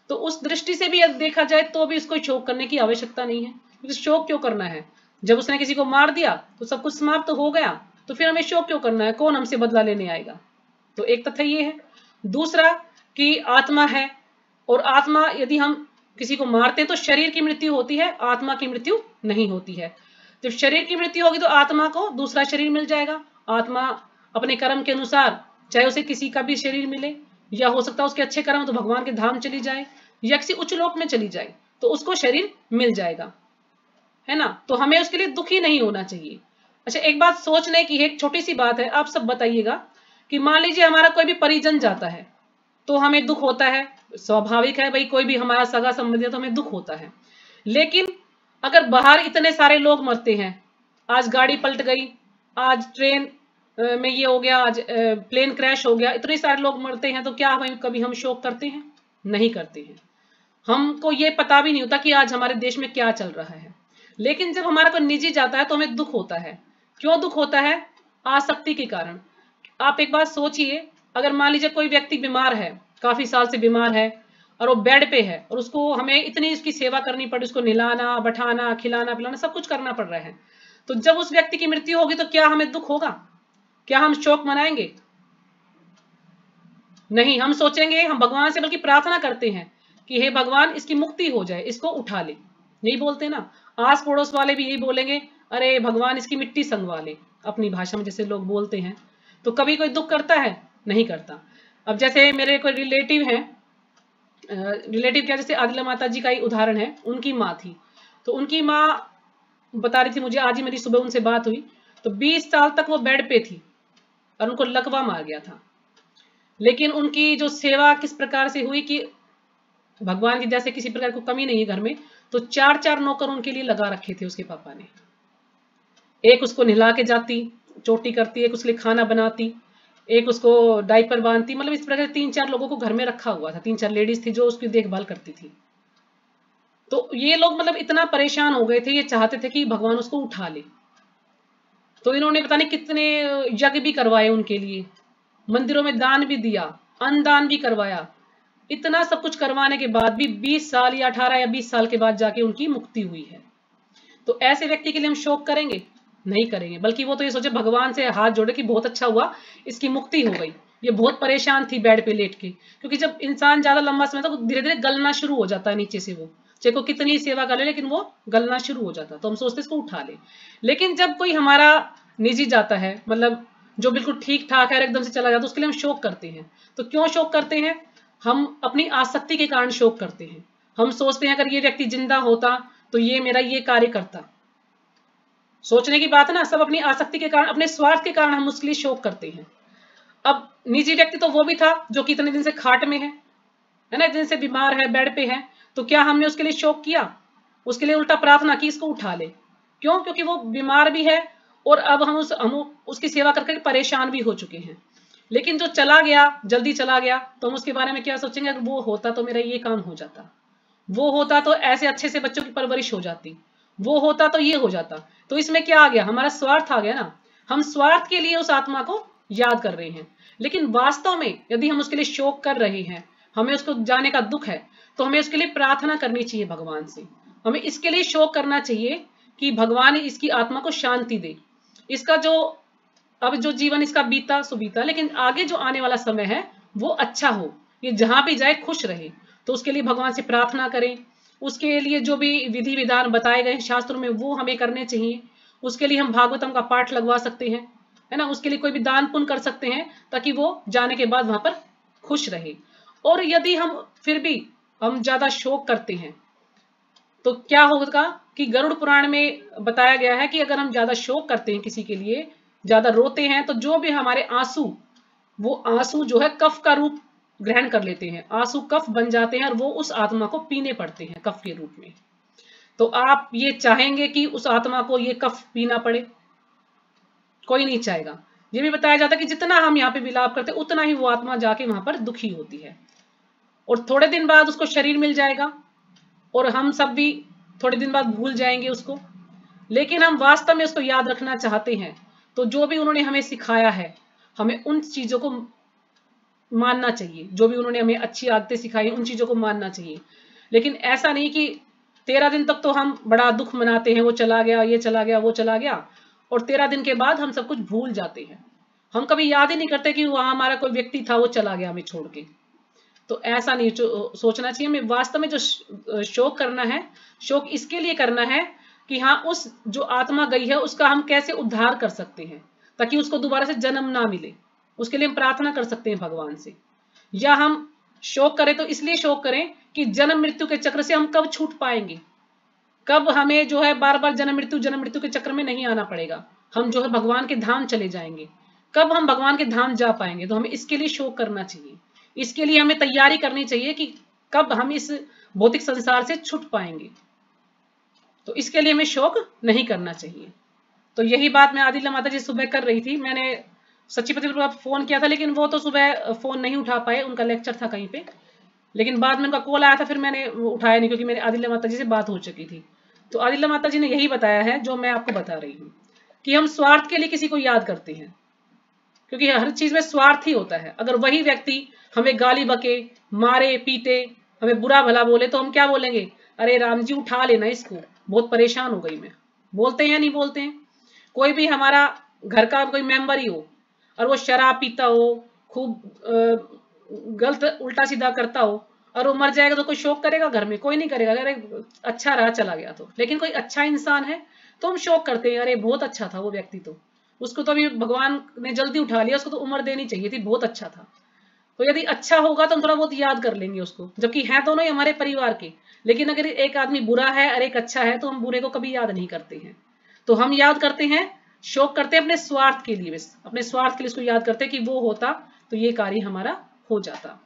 तो उस दृष्टि से भी अगर देखा जाए तो भी इसको शोक करने की आवश्यकता नहीं है, क्योंकि शोक क्यों करना है, जब उसने किसी को मार दिया तो सब कुछ समाप्त हो गया, तो फिर हमें शोक क्यों करना है, कौन हमसे बदला लेने आएगा। तो एक तथ्य ये है। दूसरा कि आत्मा है, और आत्मा यदि हम किसी को मारते हैं तो शरीर की मृत्यु होती है, आत्मा की मृत्यु नहीं होती है। जब शरीर की मृत्यु होगी तो आत्मा को दूसरा शरीर मिल जाएगा, आत्मा अपने कर्म के अनुसार चाहे उसे किसी का भी शरीर मिले, या हो सकता है उसके अच्छे कर्म तो भगवान के धाम चली जाए या किसी उच्च लोक में चली जाए, तो उसको शरीर मिल जाएगा, है ना। तो हमें उसके लिए दुखी नहीं होना चाहिए। अच्छा एक बात सोचने की है, एक छोटी सी बात है, आप सब बताइएगा कि मान लीजिए हमारा कोई भी परिजन जाता है तो हमें दुख होता है, स्वाभाविक है भाई, कोई भी हमारा सगा संबंधी है तो हमें दुख होता है। लेकिन अगर बाहर इतने सारे लोग मरते हैं, आज गाड़ी पलट गई, आज ट्रेन में ये हो गया, आज प्लेन क्रैश हो गया, इतने सारे लोग मरते हैं, तो क्या हम कभी हम शोक करते हैं? नहीं करते हैं। हमको ये पता भी नहीं होता कि आज हमारे देश में क्या चल रहा है। लेकिन जब हमारा कोई निजी जाता है तो हमें दुख होता है। क्यों दुख होता है? आसक्ति के कारण। आप एक बात सोचिए, अगर मान लीजिए कोई व्यक्ति बीमार है, काफी साल से बीमार है और वो बेड पे है, और उसको हमें इतनी उसकी सेवा करनी पड़ी, उसको नहलाना बैठाना खिलाना पिलाना सब कुछ करना पड़ रहा है, तो जब उस व्यक्ति की मृत्यु होगी तो क्या हमें दुख होगा? क्या हम शोक मनाएंगे? नहीं, हम सोचेंगे, हम भगवान से बल्कि प्रार्थना करते हैं कि हे भगवान इसकी मुक्ति हो जाए, इसको उठा ले। यही बोलते ना, आस पड़ोस वाले भी यही बोलेंगे, अरे भगवान इसकी मिट्टी संगवा ले, अपनी भाषा में जैसे लोग बोलते हैं। तो कभी कोई दुख करता है? नहीं करता। अब जैसे मेरे कोई रिलेटिव हैं, रिलेटिव क्या, जैसे आदिला माता जी का ही उदाहरण है, उनकी माँ थी, तो उनकी माँ बता रही थी मुझे, आज ही मेरी सुबह उनसे बात हुई, तो 20 साल तक वो बेड पे थी और उनको लकवा मार गया था। लेकिन उनकी जो सेवा किस प्रकार से हुई कि भगवान की जैसे किसी प्रकार को कमी नहीं है घर में, तो 4-4 नौकर उनके लिए लगा रखे थे उसके पापा ने। एक उसको नहला के जाती, चोटी करती, एक उसके लिए खाना बनाती, एक उसको डायपर बांधती, मतलब इस प्रकार 3-4 लोगों को घर में रखा हुआ था, 3-4 लेडीज थी जो उसकी देखभाल करती थी। तो ये लोग मतलब इतना परेशान हो गए थे, ये चाहते थे कि भगवान उसको उठा ले, तो इन्होंने पता नहीं कितने यज्ञ भी करवाए उनके लिए, मंदिरों में दान भी दिया, अन्नदान भी करवाया। इतना सब कुछ करवाने के बाद भी 20 साल या 18 या 20 साल के बाद जाके उनकी मुक्ति हुई है। तो ऐसे व्यक्ति के लिए हम शोक करेंगे? नहीं करेंगे, बल्कि वो तो ये सोचे भगवान से हाथ जोड़े कि बहुत अच्छा हुआ इसकी मुक्ति हो गई, ये बहुत परेशान थी बेड पे लेट के। क्योंकि जब इंसान ज्यादा लंबा समय तक धीरे धीरे गलना शुरू हो जाता है नीचे से, वो चाहे को कितनी सेवा कर ले लेकिन वो गलना शुरू हो जाता, तो हम सोचते इसको उठा ले। लेकिन जब कोई हमारा निजी जाता है, मतलब जो बिल्कुल ठीक ठाक है, एकदम से चला जाता है, उसके लिए हम शोक करते हैं। तो क्यों शोक करते हैं? हम अपनी आसक्ति के कारण शोक करते हैं। हम सोचते हैं अगर ये व्यक्ति जिंदा होता तो ये मेरा ये कार्य करता। सोचने की बात है ना, सब अपनी आसक्ति के कारण, अपने स्वार्थ के कारण हम उसके लिए शोक करते हैं। अब निजी व्यक्ति तो वो भी था जो कि इतने दिन से खाट में है ना, इतने दिन से बीमार है, बेड पे है, तो क्या हमने उसके लिए शोक किया? उसके लिए उल्टा प्रार्थना की इसको उठा ले। क्यों? क्योंकि वो बीमार भी है और अब हम उसकी सेवा करके परेशान भी हो चुके हैं। लेकिन जो चला गया, जल्दी चला गया, तो हम उसके बारे में क्या सोचेंगे, अगर वो होता तो मेरा ये काम हो जाता, वो होता तो ऐसे अच्छे से बच्चों की परवरिश हो जाती, वो होता तो ये हो जाता। तो इसमें क्या आ गया, हमारा स्वार्थ आ गया ना। हम स्वार्थ के लिए उस आत्मा को याद कर रहे हैं, लेकिन वास्तव में यदि हम उसके लिए शोक कर रहे हैं, हमें उसको जाने का दुख है, तो हमें उसके लिए प्रार्थना करनी चाहिए भगवान से। हमें इसके लिए शोक करना चाहिए कि भगवान इसकी आत्मा को शांति दे, इसका जो अब जो जीवन इसका बीता सो बीता, लेकिन आगे जो आने वाला समय है वो अच्छा हो, ये जहां भी जाए खुश रहे। तो उसके लिए भगवान से प्रार्थना करें, उसके लिए जो भी विधि विधान बताए गए शास्त्रों में वो हमें करने चाहिए। उसके लिए हम भागवतम का पाठ लगवा सकते हैं, है ना, उसके लिए कोई भी दान पुण्य कर सकते हैं, ताकि वो जाने के बाद वहां पर खुश रहे। और यदि हम फिर भी हम ज्यादा शोक करते हैं तो क्या होगा कि गरुड़ पुराण में बताया गया है कि अगर हम ज्यादा शोक करते हैं, किसी के लिए ज्यादा रोते हैं, तो जो भी हमारे आंसू, वो आंसू जो है कफ का रूप ग्रहण कर लेते हैं, आंसू कफ बन जाते हैं और वो उस आत्मा को पीने पड़ते हैं कफ के रूप में। तो आप ये चाहेंगे कि उस आत्मा को ये कफ पीना पड़े? कोई नहीं चाहेगा। ये भी बताया जाता है कि जितना हम यहाँ पे विलाप करते उतना ही वो आत्मा जाके वहां पर दुखी होती है, और थोड़े दिन बाद उसको शरीर मिल जाएगा और हम सब भी थोड़े दिन बाद भूल जाएंगे उसको। लेकिन हम वास्तव में उसको याद रखना चाहते हैं, तो जो भी उन्होंने हमें सिखाया है, हमें उन चीजों को मानना चाहिए, जो भी उन्होंने हमें अच्छी आदतें सिखाई उन चीजों को मानना चाहिए। लेकिन ऐसा नहीं कि 13 दिन तक तो हम बड़ा दुख मनाते हैं, वो चला गया, ये चला गया, वो चला गया, और 13 दिन के बाद हम सब कुछ भूल जाते हैं। हम कभी याद ही नहीं करते कि वहां हमारा कोई व्यक्ति था, वो चला गया हमें छोड़ के। तो ऐसा नहीं सोचना चाहिए। हमें वास्तव में जो शोक करना है, शोक इसके लिए करना है कि हाँ, उस जो आत्मा गई है उसका हम कैसे उद्धार कर सकते हैं, ताकि उसको दोबारा से जन्म ना मिले। उसके लिए हम प्रार्थना कर सकते हैं भगवान से। या हम शोक करें तो इसलिए शोक करें कि जन्म मृत्यु के चक्र से हम कब छूट पाएंगे, कब हमें जो है बार बार जन्म मृत्यु के चक्र में नहीं आना पड़ेगा, हम जो है भगवान के धाम चले जाएंगे, कब हम भगवान के धाम जा पाएंगे। तो हमें इसके लिए शोक करना चाहिए, इसके लिए हमें तैयारी करनी चाहिए कि कब हम इस भौतिक संसार से छूट पाएंगे। तो इसके लिए हमें शोक नहीं करना चाहिए। तो यही बात मैं आदिला माता जी सुबह कर रही थी। मैंने सच्ची पति को फोन किया था, लेकिन वो तो सुबह फोन नहीं उठा पाए, उनका लेक्चर था कहीं पे। लेकिन बाद में उनका कॉल आया था, फिर मैंने उठाया नहीं, क्योंकि मेरी आदिला माता जी से बात हो चुकी थी। तो आदिला माता जी ने यही बताया है जो मैं आपको बता रही हूँ, कि हम स्वार्थ के लिए किसी को याद करते हैं, क्योंकि हर चीज में स्वार्थ ही होता है। अगर वही व्यक्ति हमें गाली बके, मारे पीटे, हमें बुरा भला बोले, तो हम क्या बोलेंगे, अरे राम जी उठा लेना इसको, बहुत परेशान हो गई मैं। बोलते हैं या नहीं बोलते हैं? कोई भी हमारा घर का कोई मेंबर ही हो और वो शराब पीता हो, खूब गलत उल्टा सीधा करता हो, और वो मर जाएगा, तो कोई शोक करेगा घर में? कोई नहीं करेगा। अगर अच्छा रहा चला गया तो। लेकिन कोई अच्छा इंसान है तो हम शोक करते हैं, अरे बहुत अच्छा था वो व्यक्ति, तो उसको तो अभी भगवान ने जल्दी उठा लिया, उसको तो उम्र देनी चाहिए थी, बहुत अच्छा था। तो यदि अच्छा होगा तो हम थोड़ा बहुत याद कर लेंगे उसको, जबकि है दोनों ही हमारे परिवार के। लेकिन अगर एक आदमी बुरा है और एक अच्छा है, तो हम बुरे को कभी याद नहीं करते हैं। तो हम याद करते हैं, शोक करते हैं अपने स्वार्थ के लिए, बस अपने स्वार्थ के लिए उसको याद करते हैं कि वो होता तो ये कार्य हमारा हो जाता।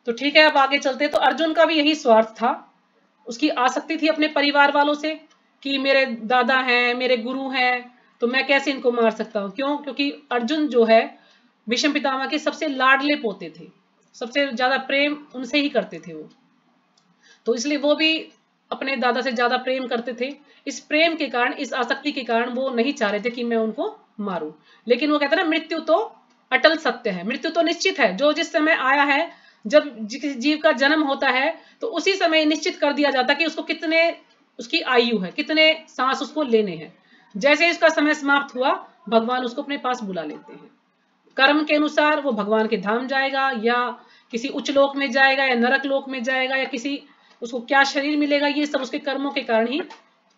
तो ठीक है, अब आगे चलते हैं। तो अर्जुन का भी यही स्वार्थ था, उसकी आसक्ति थी अपने परिवार वालों से, कि मेरे दादा हैं, मेरे गुरु हैं, तो मैं कैसे इनको मार सकता हूँ। क्यों? क्योंकि अर्जुन जो है भीष्म पितामह के सबसे लाडले पोते थे, सबसे ज्यादा प्रेम उनसे ही करते थे वो। तो इसलिए वो भी अपने दादा से ज्यादा प्रेम करते थे। इस प्रेम के कारण, इस आसक्ति के कारण वो नहीं चाह रहे थे कि मैं उनको मारूं। लेकिन वो कहते हैं ना, मृत्यु तो अटल सत्य है, मृत्यु तो निश्चित है। जो जिस समय आया है, जब किसी जीव का जन्म होता है, तो उसी समय निश्चित कर दिया जाता है कि उसको कितने, उसकी आयु है, कितने सांस उसको लेने हैं। जैसे इसका समय समाप्त हुआ, भगवान उसको अपने पास बुला लेते हैं। कर्म के अनुसार वो भगवान के धाम जाएगा, या किसी उच्च लोक में जाएगा, या नरक लोक में जाएगा, या किसी, उसको क्या शरीर मिलेगा, ये सब उसके कर्मों के कारण ही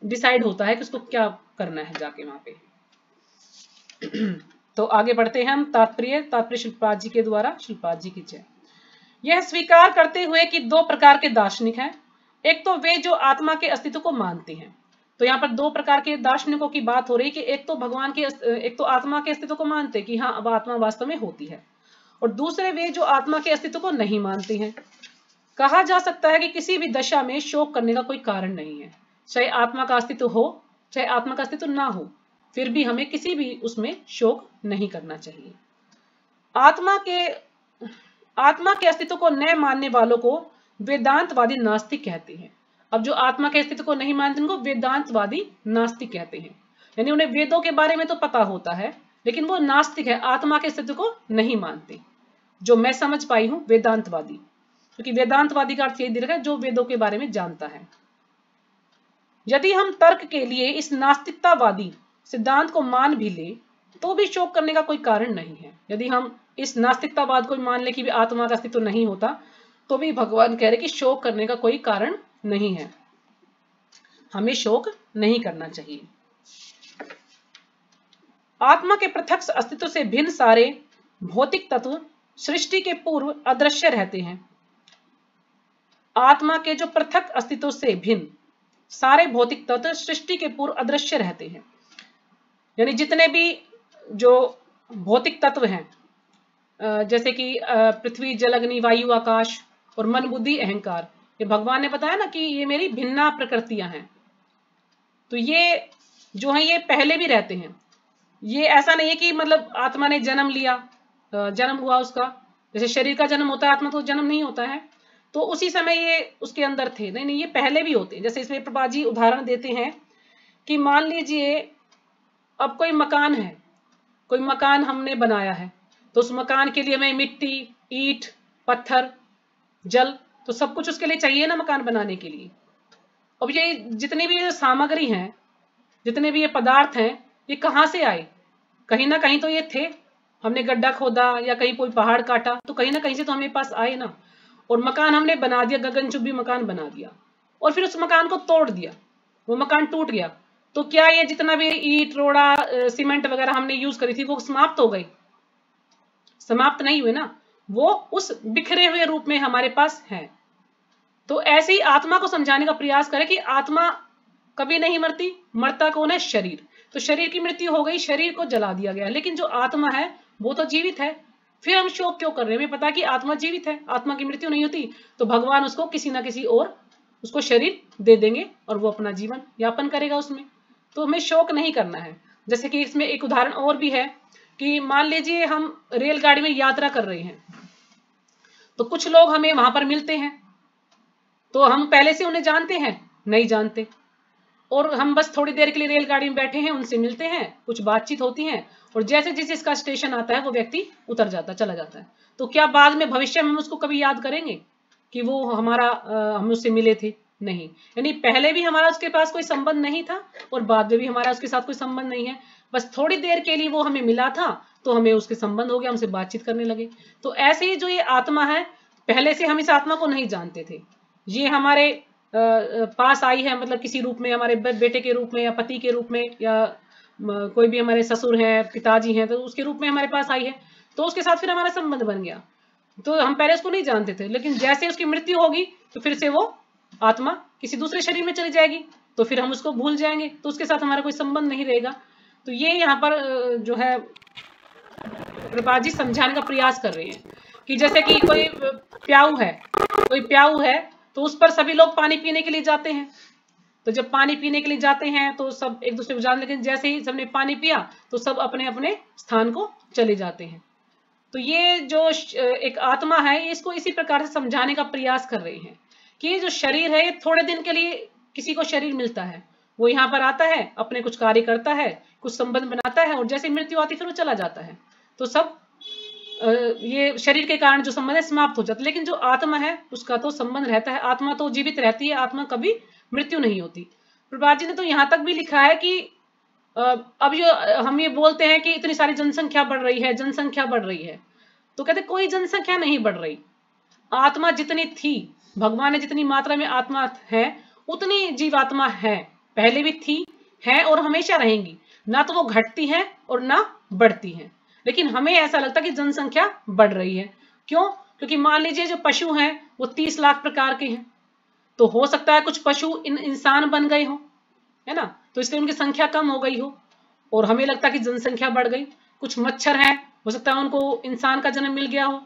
डिसाइड होता है कि उसको क्या करना है जाके वहां पे। तो आगे बढ़ते हैं हम। तात्पर्य शिल्पाद जी के द्वारा। शिल्पाद जी की जय। यह स्वीकार करते हुए कि दो प्रकार के दार्शनिक हैं। एक तो वे जो आत्मा के अस्तित्व को मानते हैं। तो यहाँ पर दो प्रकार के दार्शनिकों की बात हो रही, कि एक तो भगवान के, एक तो आत्मा के अस्तित्व को मानते कि हाँ, अब आत्मा वास्तव में होती है, और दूसरे वे जो आत्मा के अस्तित्व को नहीं मानते हैं। कहा जा सकता है कि किसी भी दशा में शोक करने का कोई कारण नहीं है, चाहे आत्मा का अस्तित्व हो, चाहे आत्मा का अस्तित्व ना हो, फिर भी हमें किसी भी उसमें शोक नहीं करना चाहिए। आत्मा के अस्तित्व को न मानने वालों को वेदांतवादी नास्तिक कहते हैं। अब जो आत्मा के अस्तित्व को नहीं मानते उनको वेदांतवादी नास्तिक कहते हैं। यानी उन्हें वेदों के बारे में तो पता होता है, लेकिन वो नास्तिक है, आत्मा के अस्तित्व को नहीं मानते। जो मैं समझ पाई हूं वेदांतवादी, क्योंकि वेदांतवादी का अर्थ यही दे रखा है जो वेदों के बारे में जानता है। यदि हम तर्क के लिए इस नास्तिकतावादी सिद्धांत को मान भी ले तो भी शोक करने का कोई कारण नहीं है। यदि हम इस नास्तिकतावाद को मान ले कि आत्मा का अस्तित्व नहीं होता तो भी भगवान कह रहे कि शोक करने का कोई कारण नहीं है, हमें शोक नहीं करना चाहिए। आत्मा के पृथक अस्तित्व से भिन्न सारे भौतिक तत्व सृष्टि के पूर्व अदृश्य रहते हैं। आत्मा के जो पृथक अस्तित्व से भिन्न सारे भौतिक तत्व सृष्टि के पूर्व अदृश्य रहते हैं। यानी जितने भी जो भौतिक तत्व हैं, जैसे कि पृथ्वी, जल, अग्नि, वायु, आकाश और मन, बुद्धि, अहंकार, ये भगवान ने बताया ना कि ये मेरी भिन्ना प्रकृतियां हैं। तो ये जो है ये पहले भी रहते हैं। ये ऐसा नहीं है कि मतलब आत्मा ने जन्म लिया, जन्म हुआ उसका, जैसे शरीर का जन्म होता है, आत्मा तो जन्म नहीं होता है, तो उसी समय ये उसके अंदर थे। नहीं, ये पहले भी होते हैं। जैसे इसमें प्रभुपाद जी उदाहरण देते हैं कि मान लीजिए अब कोई मकान है, कोई मकान हमने बनाया है, तो उस मकान के लिए हमें मिट्टी, ईंट, पत्थर, जल, तो सब कुछ उसके लिए चाहिए ना मकान बनाने के लिए। अब ये जितनी भी सामग्री हैं, जितने भी ये पदार्थ हैं, ये कहाँ से आए? कहीं ना कहीं तो ये थे। हमने गड्ढा खोदा या कहीं कोई पहाड़ काटा, तो कहीं ना कहीं से तो हमें पास आए ना। और मकान हमने बना दिया, गगनचुंबी मकान बना दिया, और फिर उस मकान को तोड़ दिया, वो मकान टूट गया, तो क्या ये जितना भी ईंट, रोड़ा, सीमेंट वगैरह हमने यूज करी थी वो समाप्त हो गई? समाप्त नहीं हुए ना, वो उस बिखरे हुए रूप में हमारे पास है। तो ऐसे ही आत्मा को समझाने का प्रयास करें कि आत्मा कभी नहीं मरती, मरता कौन है? शरीर। तो शरीर की मृत्यु हो गई, शरीर को जला दिया गया, लेकिन जो आत्मा है वो तो जीवित है। फिर हम शोक क्यों कर रहे हैं? हमें पता कि आत्मा जीवित है, आत्मा की मृत्यु नहीं होती, तो भगवान उसको किसी ना किसी और उसको शरीर दे देंगे और वो अपना जीवन यापन करेगा उसमें। तो हमें शोक नहीं करना है। जैसे कि इसमें एक उदाहरण और भी है कि मान लीजिए हम रेलगाड़ी में यात्रा कर रहे हैं, तो कुछ लोग हमें वहां पर मिलते हैं, तो हम पहले से उन्हें जानते हैं? नहीं जानते, और हम बस थोड़ी देर के लिए रेलगाड़ी में बैठे हैं, उनसे मिलते हैं, कुछ बातचीत होती है, और जैसे जैसे इसका स्टेशन आता है वो व्यक्ति उतर जाता, चला जाता है। तो क्या बाद में भविष्य में हम उसको कभी याद करेंगे कि वो हम उससे मिले थे? नहीं। यानी पहले भी हमारा उसके पास कोई संबंध नहीं था और बाद में भी हमारा उसके साथ कोई संबंध नहीं है, बस थोड़ी देर के लिए वो हमें मिला था तो हमें उसके संबंध हो गया, हमसे बातचीत करने लगे। तो ऐसे ही जो ये आत्मा है, पहले से हम इस आत्मा को नहीं जानते थे, ये हमारे पास आई है, मतलब किसी रूप में, हमारे बेटे के रूप में या पति के रूप में, या कोई भी हमारे ससुर हैं, पिताजी हैं, तो उसके रूप में हमारे पास आई है, तो उसके साथ फिर हमारा संबंध बन गया। तो हम पहले उसको नहीं जानते थे, लेकिन जैसे उसकी मृत्यु होगी तो फिर से वो आत्मा किसी दूसरे शरीर में चली जाएगी, तो फिर हम उसको भूल जाएंगे, तो उसके साथ हमारा कोई संबंध नहीं रहेगा। तो ये यहाँ पर जो है प्रभुपाद जी समझाने का प्रयास कर रहे हैं कि जैसे कि कोई प्याऊ है, तो उस पर सभी लोग पानी पीने के लिए जाते हैं। तो जब पानी पीने के लिए जाते हैं तो सब एक दूसरे को जान, लेकिन जैसे ही सबने पानी पिया तो सब अपने अपने स्थान को चले जाते हैं। तो ये जो एक आत्मा है, इसको इसी प्रकार से समझाने का प्रयास कर रहे हैं कि ये जो शरीर है, ये थोड़े दिन के लिए किसी को शरीर मिलता है, वो यहाँ पर आता है, अपने कुछ कार्य करता है, कुछ संबंध बनाता है, और जैसे मृत्यु आती फिर वो चला जाता है। तो सब ये शरीर के कारण जो संबंध है समाप्त हो जाता है, लेकिन जो आत्मा है उसका तो संबंध रहता है, आत्मा तो जीवित रहती है, आत्मा कभी मृत्यु नहीं होती। प्रभुपाद जी ने तो यहाँ तक भी लिखा है कि अब जो हम ये बोलते हैं कि इतनी सारी जनसंख्या बढ़ रही है, जनसंख्या बढ़ रही है, तो कहते कोई जनसंख्या नहीं बढ़ रही, आत्मा जितनी थी, भगवान ने जितनी मात्रा में आत्मा है उतनी जीवात्मा है, पहले भी थी, है और हमेशा रहेंगी, ना तो वो घटती है और ना बढ़ती है। लेकिन हमें ऐसा लगता है कि जनसंख्या बढ़ रही है। क्यों? क्योंकि मान लीजिए जो पशु हैं वो 30 लाख प्रकार के हैं, तो हो सकता है कुछ पशु इंसान बन गए हो, है ना, तो इसलिए उनकी संख्या कम हो गई हो और हमें लगता है कि जनसंख्या बढ़ गई। कुछ मच्छर हैं, हो सकता है उनको इंसान का जन्म मिल गया हो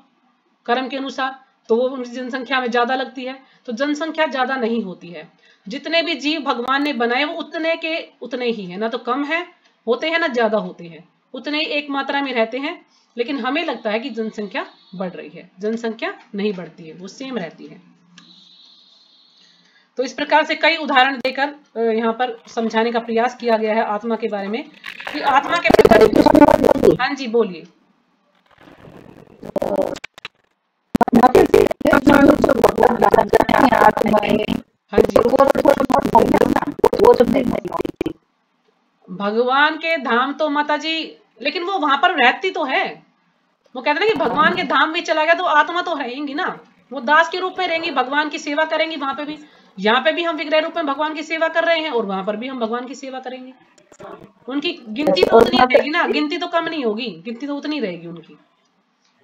कर्म के अनुसार, तो वो उनकी जनसंख्या में ज्यादा लगती है। तो जनसंख्या ज्यादा नहीं होती है, जितने भी जीव भगवान ने बनाए वो उतने के उतने ही है, ना तो कम है होते हैं ना ज्यादा होते हैं, उतने ही एक मात्रा में रहते हैं। लेकिन हमें लगता है कि जनसंख्या बढ़ रही है। जनसंख्या नहीं बढ़ती है, वो सेम रहती है। तो इस प्रकार से कई उदाहरण देकर यहाँ पर समझाने का प्रयास किया गया है आत्मा के बारे में कि आत्मा के प्रति। हाँ जी बोलिए। हाँ जी, भगवान के धाम तो माता जी, लेकिन वो वहां पर रहती तो है। वो कहते हैं ना कि भगवान के धाम भी चला गया तो आत्मा तो रहेंगी ना, वो दास के रूप में रहेंगी, भगवान की सेवा करेंगी वहां पे भी। यहाँ पे भी हम विग्रह रूप में भगवान की सेवा कर रहे हैं और वहां पर भी हम भगवान की सेवा करेंगे। उनकी गिनती तो उतनी रहेगी ना, गिनती तो कम नहीं होगी, गिनती तो उतनी रहेगी उनकी।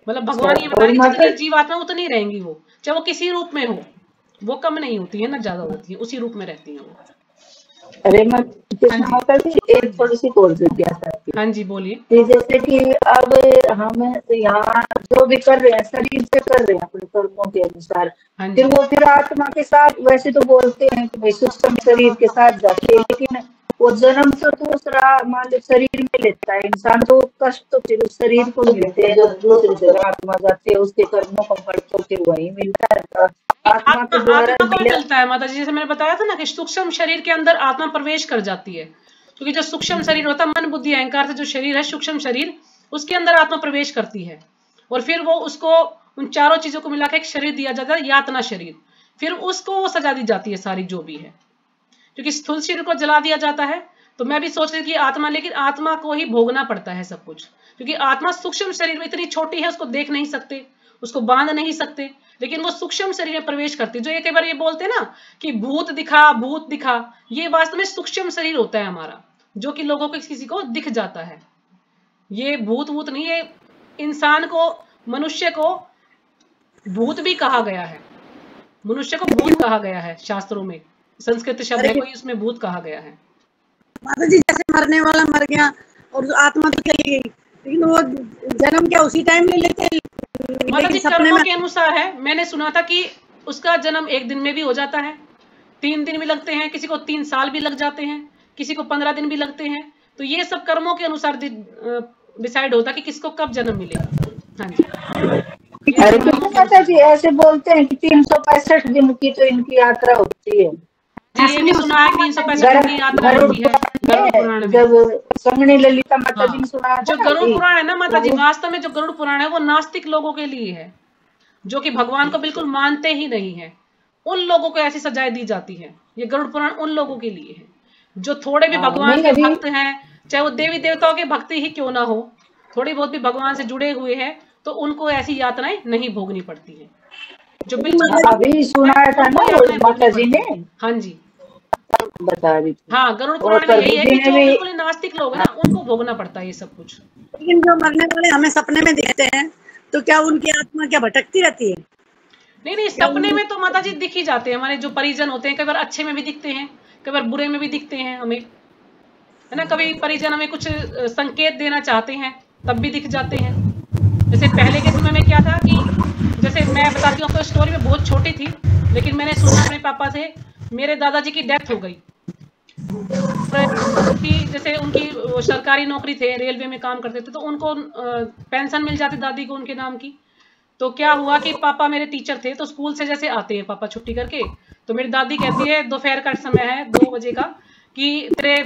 मतलब भगवान ये बताया कि जितनी जीवात्मा उतनी रहेंगी वो, चाहे वो किसी रूप में हो, वो कम नहीं होती है ना, ज्यादा होती है, उसी रूप में रहती है वो। अरे माता जी एक थोड़ी सी और जिज्ञासा थी। हाँ जी बोलिए। जैसे कि अब हम यहाँ जो भी कर रहे हैं शरीर से कर रहे हैं अपने कर्मों के अनुसार, फिर वो फिर आत्मा के साथ वैसे तो बोलते हैं कि भाई सूक्ष्म शरीर के साथ जाते हैं, लेकिन वो जन्म से दूसरा मान लो शरीर में लेता है इंसान, तो कष्ट तो फिर उस शरीर को मिलते हैं, जब दूसरी जगह आत्मा जाती है उसके कर्मों का फल तो फिर वही मिलता है। आत्मा के द्वारा मिलता है माता जी, जैसे मैंने बताया था ना कि सूक्ष्म शरीर के अंदर आत्मा प्रवेश कर जाती है, क्योंकि जो सूक्ष्म शरीर होता है मन बुद्धि अहंकार से जो शरीर है सूक्ष्म शरीर, उसके अंदर आत्मा प्रवेश करती है और फिर वो उसको उन चारों चीजों को मिलाकर एक शरीर दिया जाता है, यातना शरीर। फिर उसको वो सजा दी जाती है सारी जो भी है, क्योंकि स्थूल शरीर को जला दिया जाता है। तो मैं भी सोच रही थी आत्मा, लेकिन आत्मा को ही भोगना पड़ता है सब कुछ, क्योंकि आत्मा सूक्ष्म शरीर में इतनी छोटी है, उसको देख नहीं सकते, उसको बांध नहीं सकते, लेकिन वो सूक्ष्म शरीर में प्रवेश करती है। जो एक बार ये बोलते हैं ना कि भूत दिखा, भूत दिखा, ये वास्तव में सूक्ष्म शरीर होता है हमारा, जो कि लोगों को किसी को दिख जाता है। ये भूत भूत नहीं, ये इंसान को, मनुष्य को भूत भी कहा गया है, मनुष्य को भूत कहा गया है शास्त्रों में, संस्कृत शब्द है कोई, उसमें भूत कहा गया है। माता जी जैसे मरने वाला मर गया और आत्मा तो चली गई, लेकिन वो जन्म क्या उसी टाइम ले लेते हैं? माता जी कर्मों के अनुसार है। मैंने सुना था कि उसका जन्म 1 दिन में भी हो जाता है, 3 दिन भी लगते हैं, किसी को 3 साल भी लग जाते हैं, किसी को 15 दिन भी लगते हैं। तो ये सब कर्मों के अनुसार डिसाइड होता है कि किसको कब जन्म मिलेगा। हाँ जी। अरे माता जी ऐसे बोलते हैं कि 365 दिन की तो इनकी यात्रा होती है। ये भी सुना है 365 की यात्रा होती है गरुड़ पुराण में। जब संगनी ललिता माता जी ने सुना जो गरुड़ पुराण है ना माता जी, वास्तव में जो गरुड़ पुराण है वो नास्तिक लोगों के लिए है, जो कि भगवान को बिल्कुल मानते ही नहीं है, उन लोगों को ऐसी सजाएं दी जाती है। ये गरुड़ पुराण उन लोगों के लिए है जो थोड़े भी भगवान के भक्त हैं, चाहे वो देवी देवताओं के भक्ति ही क्यों ना हो, थोड़ी बहुत भी भगवान से जुड़े हुए हैं, तो उनको ऐसी यातनाएं नहीं भोगनी पड़ती है। जो बिल्कुल अभी सुना था ना माता जी ने। हाँ जी बता रही थी। हाँ, गरुड़ पुराण में यही है कि जो बिल्कुल नास्तिक लोग हैं ना, उनको भोगना पड़ता है ये सब कुछ। लेकिन जो मरने वाले हमें सपने में दिखते हैं, तो क्या उनकी आत्मा क्या भटकती रहती है? नहीं, सपने में तो माता जी दिख ही जाते हैं। हमारे जो परिजन होते हैं, कई बार अच्छे में भी दिखते हैं, कई बार बुरे में भी दिखते हैं हमें, है ना। कभी परिजन हमें कुछ संकेत देना चाहते हैं तब भी दिख जाते हैं। जैसे पहले के समय में क्या था कि जैसे मैं बताती हूँ आपको स्टोरी में, बहुत छोटी थी, लेकिन मैंने सुना अपने पापा से, मेरे दादाजी की डेथ हो गई कि जैसे उनकी सरकारी नौकरी थे, रेलवे में काम करते थे, तो उनको पेंशन मिल जाती दादी को उनके नाम की। तो क्या हुआ कि पापा मेरे टीचर थे, तो स्कूल से जैसे आते हैं पापा छुट्टी करके, तो मेरी दादी कहती है दोपहर का समय है 2 बजे का, कि तेरे,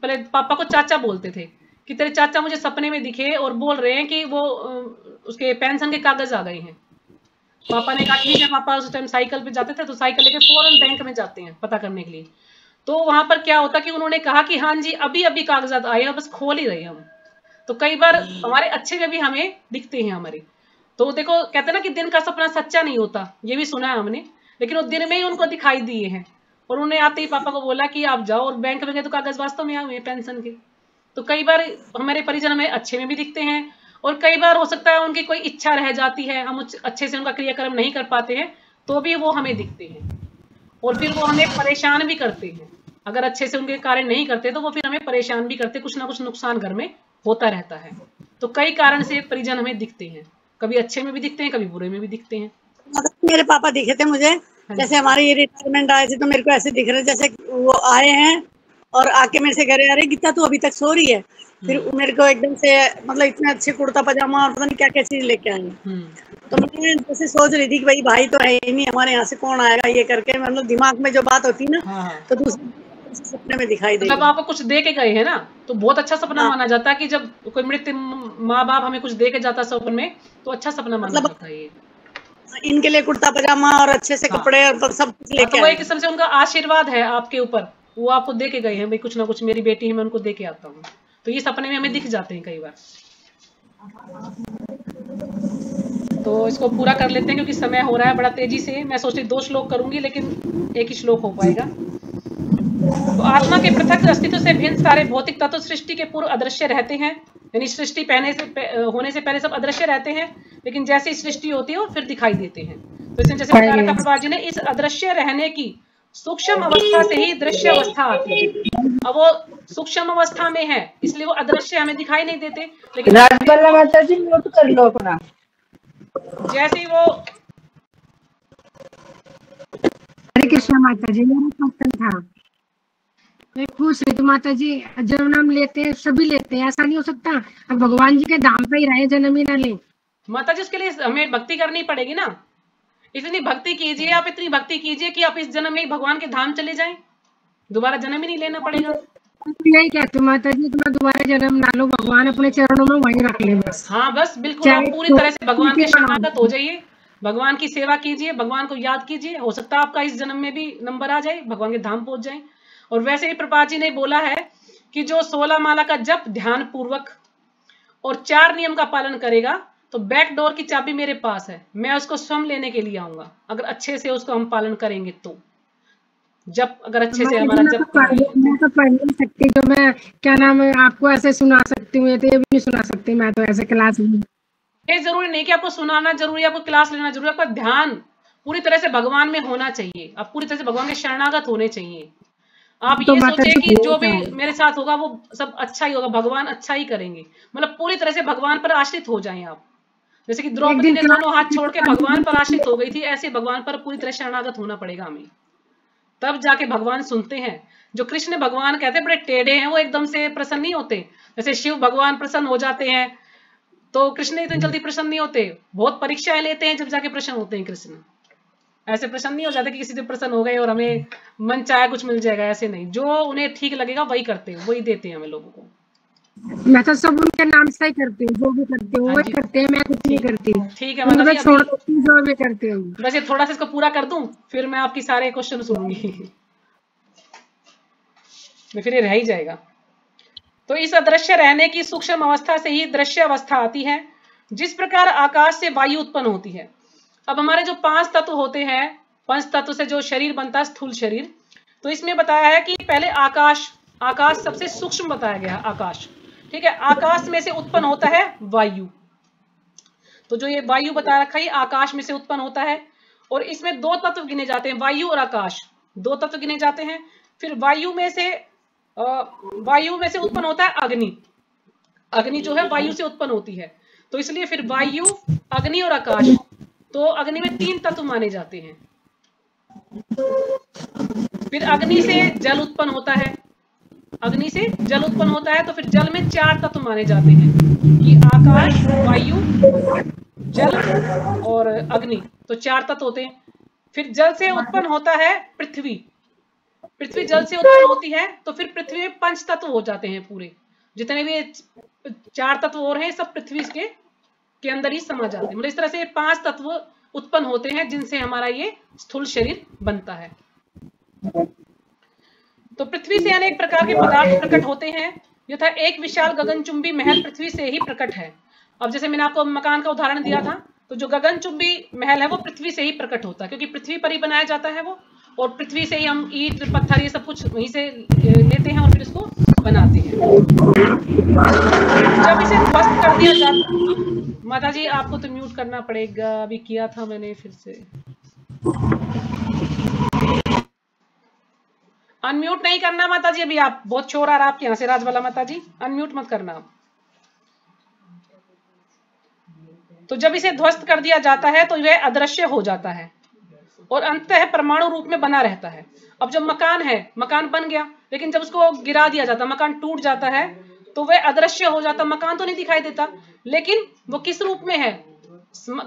पहले पापा को चाचा बोलते थे, कि तेरे चाचा मुझे सपने में दिखे और बोल रहे हैं कि वो उसके पेंशन के कागज आ गए हैं। पापा ने कहा ठीक है। पापा उस टाइम साइकिल पे जाते थे, तो साइकिल लेके फौरन बैंक में जाते हैं पता करने के लिए। तो वहां पर क्या होता कि उन्होंने कहा कि हाँ जी अभी अभी कागजात आए हैं, बस खोल ही रहे हम। तो कई बार हमारे अच्छे में भी हमें दिखते हैं हमारे। तो देखो कहते हैं ना कि दिन का सपना सच्चा नहीं होता, ये भी सुना है हमने, लेकिन वो दिन में ही उनको दिखाई दिए हैं। और उन्होंने आते ही पापा को बोला कि आप जाओ, और बैंक में गए तो कागज वास्तव में आए हुए पेंशन के। तो कई बार हमारे परिजन हमें अच्छे में भी दिखते हैं, और कई बार हो सकता है उनकी कोई इच्छा रह जाती है, हम अच्छे से उनका क्रियाक्रम नहीं कर पाते हैं, तो भी वो हमें दिखते हैं, और फिर वो हमें परेशान भी करते हैं। अगर अच्छे से उनके कार्य नहीं करते तो वो फिर हमें परेशान भी करते, कुछ ना कुछ नुकसान घर में होता रहता है। तो कई कारण से परिजन हमें दिखते हैं, कभी अच्छे में भी दिखते हैं, कभी बुरे में भी दिखते हैं। मेरे पापा दिखे थे मुझे, जैसे हमारे ये रिटायरमेंट आए थे, तो मेरे को ऐसे दिख रहे जैसे वो आए हैं और आके मेरे से कह रहे अरे गीता तू अभी तक सो रही है। फिर मेरे को एकदम से मतलब इतने अच्छे कुर्ता पजामा और पता नहीं क्या क्या चीज लेके आई। तो मैं जैसे सोच रही थी कि भाई तो है ही नहीं, हमारे यहाँ से कौन आएगा ये करके, मतलब दिमाग में जो बात होती है ना, तो दूसरे सपने में दिखाई देगी। जब आपको कुछ दे के गए हैं ना तो बहुत अच्छा सपना माना जाता है कि जब कोई मृत माँ बाप हमें कुछ दे के जाता सपने में तो अच्छा सपना माना जाता है। ये इनके लिए कुर्ता पजामा और अच्छे से कपड़े और सब कुछ लेके वो एक किस्म से उनका आशीर्वाद है आपके ऊपर, वो आपको दे के गए हैं भाई कुछ ना कुछ, मेरी बेटी है मैं उनको दे के आता हूँ। तो ये सपने में हमें दिख जाते हैं कई बार। तो इसको पूरा कर लेते हैं क्योंकि समय हो रहा है बड़ा तेजी से। मैं सोच रही 2 श्लोक करूंगी लेकिन एक ही श्लोक हो पाएगा। तो आत्मा के पृथक अस्तित्व से भिन्न सारे भौतिक तत्व सृष्टि के पूर्व अदृश्य रहते हैं, यानी सृष्टि होने से पहले सब अदृश्य रहते हैं, लेकिन जैसे ही सृष्टि होती है वो फिर दिखाई देते हैं। तो इसने जैसे बता रखा प्रभुपाद जी ने, इस अदृश्य रहने की सूक्ष्म अवस्था से ही दृश्य अवस्था आती है। अब वो सूक्ष्म अवस्था में है इसलिए वो अदृश्य हमें दिखाई नहीं देते, लेकिन राजबाला माता जी म्यूट कर लो अपना। जैसे ही वो हरे कृष्णा माता जी, मेरा क्वेश्चन था, मैं पूछ रही थी माता जी, जन्म नाम लेते हैं सभी लेते हैं, ऐसा नहीं हो सकता अब भगवान जी के धाम पे ही रहे, जन्म ही ना ले? माता जी उसके लिए हमें भक्ति करनी पड़ेगी ना। इतनी भक्ति कीजिए, आप इतनी भक्ति कीजिए कि आप इस जन्म में भगवान के धाम चले जाएं, दोबारा जन्म ही नहीं लेना पड़ेगा। यही कहते माता जी, तुम्हें दोबारा जन्म ना लो, भगवान अपने चरणों में वहीं रख ले बस। हाँ बस बिल्कुल, आप पूरी तरह से भगवान के शरणागत हो जाइए, भगवान की सेवा कीजिए, भगवान को याद कीजिए, हो सकता है आपका इस जन्म में भी नंबर आ जाए, भगवान के धाम पहुंच जाए। और वैसे ही प्रभुपाद जी ने बोला है कि जो 16 माला का जप ध्यान पूर्वक और 4 नियम का पालन करेगा तो बैक डोर की चाबी मेरे पास है, मैं उसको स्वयं लेने के लिए आऊंगा, अगर अच्छे से उसको हम पालन करेंगे तो। जब अगर अच्छे से हमारा जब मैं तो पढ़ नहीं सकती, जो मैं क्या नाम है आपको ऐसे सुना सकती हूँ, तो ये भी नहीं सुना सकती मैं तो ऐसे क्लास में। ये जरूरी नहीं कि आपको सुनाना जरूरी है, आपको क्लास लेना जरूरी है, आपका ध्यान पूरी तरह से भगवान में होना चाहिए, आप पूरी तरह से भगवान के शरणागत होने चाहिए। आप ये सोचे कि जो भी मेरे साथ होगा वो सब अच्छा ही होगा, भगवान अच्छा ही करेंगे, मतलब पूरी तरह से भगवान पर आश्रित हो जाएं आप। जैसे कि द्रौपदी ने दोनों हाथ छोड़ के भगवान पर आश्रित हो गई थी, ऐसे भगवान पर पूरी तरह शरणागत होना पड़ेगा हमें, तब जाके भगवान सुनते हैं। जो कृष्ण भगवान कहते हैं बड़े टेढ़े हैं, वो एकदम से प्रसन्न नहीं होते। जैसे शिव भगवान प्रसन्न हो जाते हैं तो कृष्ण इतनी जल्दी प्रसन्न नहीं होते, बहुत परीक्षाएं लेते हैं जब जाके प्रसन्न होते हैं कृष्ण। ऐसे प्रसन्न नहीं हो जाते कि किसी से प्रसन्न हो गए और हमें मन चाहे कुछ मिल जाएगा, ऐसे नहीं। जो उन्हें ठीक लगेगा वही करते हैं, वही देते हैं हमें लोगों को। मैं तो सब उनके नाम से ही करती हूँ, जो भी करते हैं वही करते हैं, मैं कुछ नहीं करती। ठीक है मतलब छोड़ देती हूँ जो भी करते हैं। वैसे थोड़ा सा इसको पूरा कर दूं फिर मैं आपकी सारे क्वेश्चन सुनूंगी फिर ये रह ही जाएगा। तो इस अदृश्य रहने की सूक्ष्म अवस्था से ही दृश्य अवस्था आती है। जिस प्रकार आकाश से वायु उत्पन्न होती है, अब हमारे जो 5 तत्व होते हैं, 5 तत्व से जो शरीर बनता है स्थूल शरीर, तो इसमें बताया है कि पहले आकाश सबसे सूक्ष्म बताया गया, आकाश, ठीक है। आकाश में से उत्पन्न होता है वायु, तो जो ये वायु बता रखा है आकाश में से उत्पन्न होता है। और इसमें 2 तत्व गिने जाते हैं, वायु और आकाश, 2 तत्व गिने जाते हैं। फिर वायु में से उत्पन्न होता है अग्नि, अग्नि जो है वायु से उत्पन्न होती है, तो इसलिए फिर वायु, अग्नि और आकाश, तो अग्नि में 3 तत्व माने जाते हैं। फिर अग्नि से जल उत्पन्न होता है, अग्नि से जल उत्पन्न होता है, तो फिर जल में 4 तत्व माने जाते हैं कि आकाश, वायु, जल और अग्नि, तो 4 तत्व होते हैं। फिर जल से उत्पन्न होता है पृथ्वी, पृथ्वी जल से उत्पन्न होती है, तो फिर पृथ्वी में 5 तत्व हो जाते हैं पूरे, जितने भी 4 तत्व और हैं सब पृथ्वी के अंदर ही समा जाते हैं। मतलब इस तरह से 5 तत्व उत्पन्न होते हैं जिनसे हमारा ये स्थूल शरीर बनता है। तो पृथ्वी से अनेक प्रकार के पदार्थ प्रकट होते हैं, यथा एक विशाल गगनचुंबी महल पृथ्वी से ही प्रकट है। अब जैसे मैंने आपको मकान का उदाहरण दिया था, तो जो गगनचुंबी महल है वो पृथ्वी से ही प्रकट होता है, क्योंकि पृथ्वी पर ही बनाया जाता है वो, और पृथ्वी से ही हम ईंट पत्थर ये सब कुछ वहीं से लेते हैं और फिर इसको बनाते हैं। जब इसे ध्वस्त कर दिया जाता, माता जी आपको तो म्यूट करना पड़ेगा, अभी किया था मैंने, फिर से अनम्यूट नहीं करना माता जी, अभी आप बहुत शोर आ रहा है आपके यहाँ से, राजबाला माता जी अनम्यूट मत करना। तो जब इसे ध्वस्त कर दिया जाता है तो यह अदृश्य हो जाता है और अंततः परमाणु रूप में बना रहता है। अब जब मकान है, मकान बन गया, लेकिन जब उसको गिरा दिया जाता है, मकान टूट जाता है, तो वह अदृश्य हो जाता, मकान तो नहीं दिखाई देता, लेकिन वो किस रूप में है,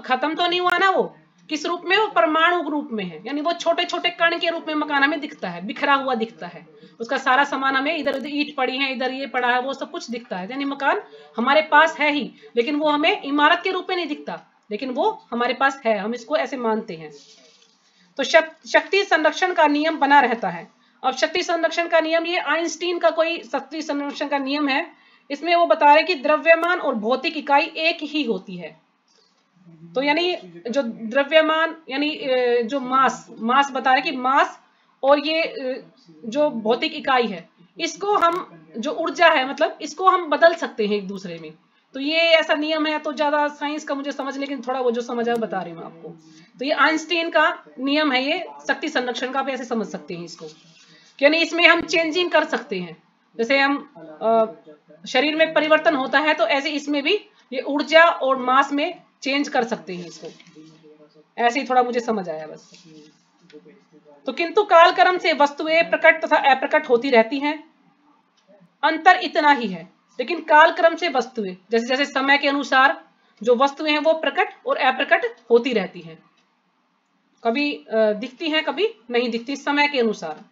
खत्म तो नहीं हुआ ना, वो किस रूप में, वो परमाणु रूप में है, यानी वो छोटे छोटे कण के रूप में मकान हमें दिखता है, बिखरा हुआ दिखता है, उसका सारा सामान हमें, इधर उधर ईंट पड़ी है, इधर ये पड़ा है, वो सब कुछ दिखता है, यानी मकान हमारे पास है ही, लेकिन वो हमें इमारत के रूप में नहीं दिखता, लेकिन वो हमारे पास है, हम इसको ऐसे मानते हैं। तो शक्ति संरक्षण का नियम बना रहता है। अब शक्ति संरक्षण का नियम, ये आइंस्टीन का कोई शक्ति संरक्षण का नियम है, इसमें वो बता रहे कि द्रव्यमान और भौतिक इकाई एक ही होती है। तो यानी जो द्रव्यमान यानी जो मास बता रहे कि मास और ये जो भौतिक इकाई है, इसको हम, जो ऊर्जा है मतलब, इसको हम बदल सकते हैं एक दूसरे में। तो ये ऐसा नियम है, तो ज्यादा साइंस का मुझे समझ, लेकिन थोड़ा वो जो समझ है बता रही हूँ आपको। तो ये आइंस्टीन का नियम है, ये शक्ति संरक्षण का, आप ऐसे समझ सकते हैं इसको, यानी इसमें हम चेंजिंग कर सकते हैं, जैसे हम शरीर में परिवर्तन होता है, तो ऐसे इसमें भी ये ऊर्जा और मास में चेंज कर सकते हैं इसको, ऐसे ही थोड़ा मुझे समझ आया बस। तो किंतु कालक्रम से वस्तुएं प्रकट तथा अप्रकट होती रहती हैं, अंतर इतना ही है। लेकिन कालक्रम से वस्तुएं, जैसे जैसे समय के अनुसार जो वस्तुएं हैं वो प्रकट और अप्रकट होती रहती हैं, कभी दिखती हैं कभी नहीं दिखती, समय के अनुसार।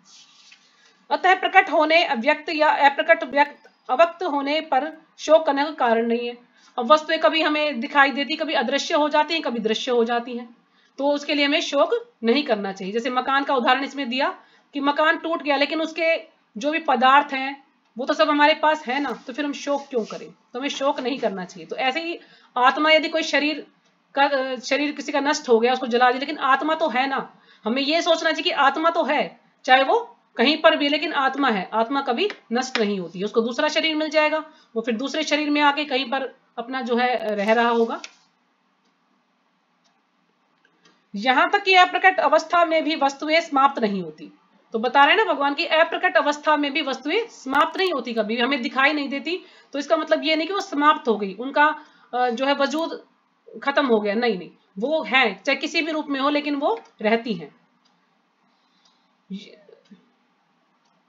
अतः प्रकट होने अव्यक्त या अप्रकट व्यक्त अव्यक्त होने पर शोक करने का कारण नहीं है। अब वस्तुएं कभी हमें दिखाई देती, कभी अदृश्य हो जाती हैं, कभी दृश्य हो जाती हैं, तो उसके लिए हमें शोक नहीं करना चाहिए। जैसे मकान का उदाहरण इसमें दिया कि मकान टूट गया, लेकिन उसके जो भी पदार्थ हैं वो तो सब हमारे पास है ना, तो फिर हम शोक क्यों करें, तो हमें शोक नहीं करना चाहिए। तो ऐसे ही आत्मा, यदि कोई शरीर किसी का नष्ट हो गया, उसको जला दिया, लेकिन आत्मा तो है ना, हमें ये सोचना चाहिए कि आत्मा तो है, चाहे वो कहीं पर भी, लेकिन आत्मा है, आत्मा कभी नष्ट नहीं होती, उसको दूसरा शरीर मिल जाएगा, वो फिर दूसरे शरीर में आके कहीं पर अपना जो है रह रहा होगा। यहां तक कि अप्रकट अवस्था में भी वस्तुएं समाप्त नहीं होती। तो बता रहे हैं ना भगवान की, अप्रकट अवस्था में भी वस्तुएं समाप्त नहीं होती, कभी हमें दिखाई नहीं देती, तो इसका मतलब ये नहीं कि वो समाप्त हो गई, उनका जो है वजूद खत्म हो गया, नहीं नहीं, वो है, चाहे किसी भी रूप में हो, लेकिन वो रहती हैं।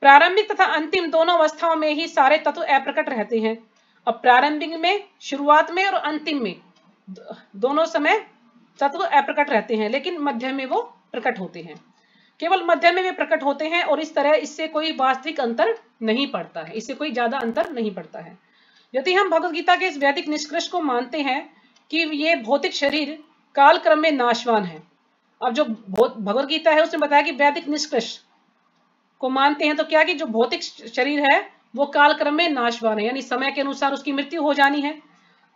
प्रारंभिक तथा अंतिम दोनों अवस्थाओं में ही सारे तत्व अप्रकट रहते हैं। अब प्रारंभिक में, शुरुआत में और अंतिम में दोनों समय तत्व अप्रकट रहते हैं, लेकिन मध्य में वो प्रकट होते हैं, केवल मध्य में वे प्रकट होते हैं, और इस तरह इससे कोई वास्तविक अंतर नहीं पड़ता है, इससे कोई ज्यादा अंतर नहीं पड़ता है। यदि हम भगवद गीता के इस वैदिक निष्कर्ष को मानते हैं कि ये भौतिक शरीर कालक्रम में नाशवान है, अब जो भगवद गीता है उसने बताया कि वैदिक निष्कर्ष को मानते हैं, तो क्या कि जो भौतिक शरीर है वो कालक्रम में नाशवान है, यानी समय के अनुसार उसकी मृत्यु हो जानी है।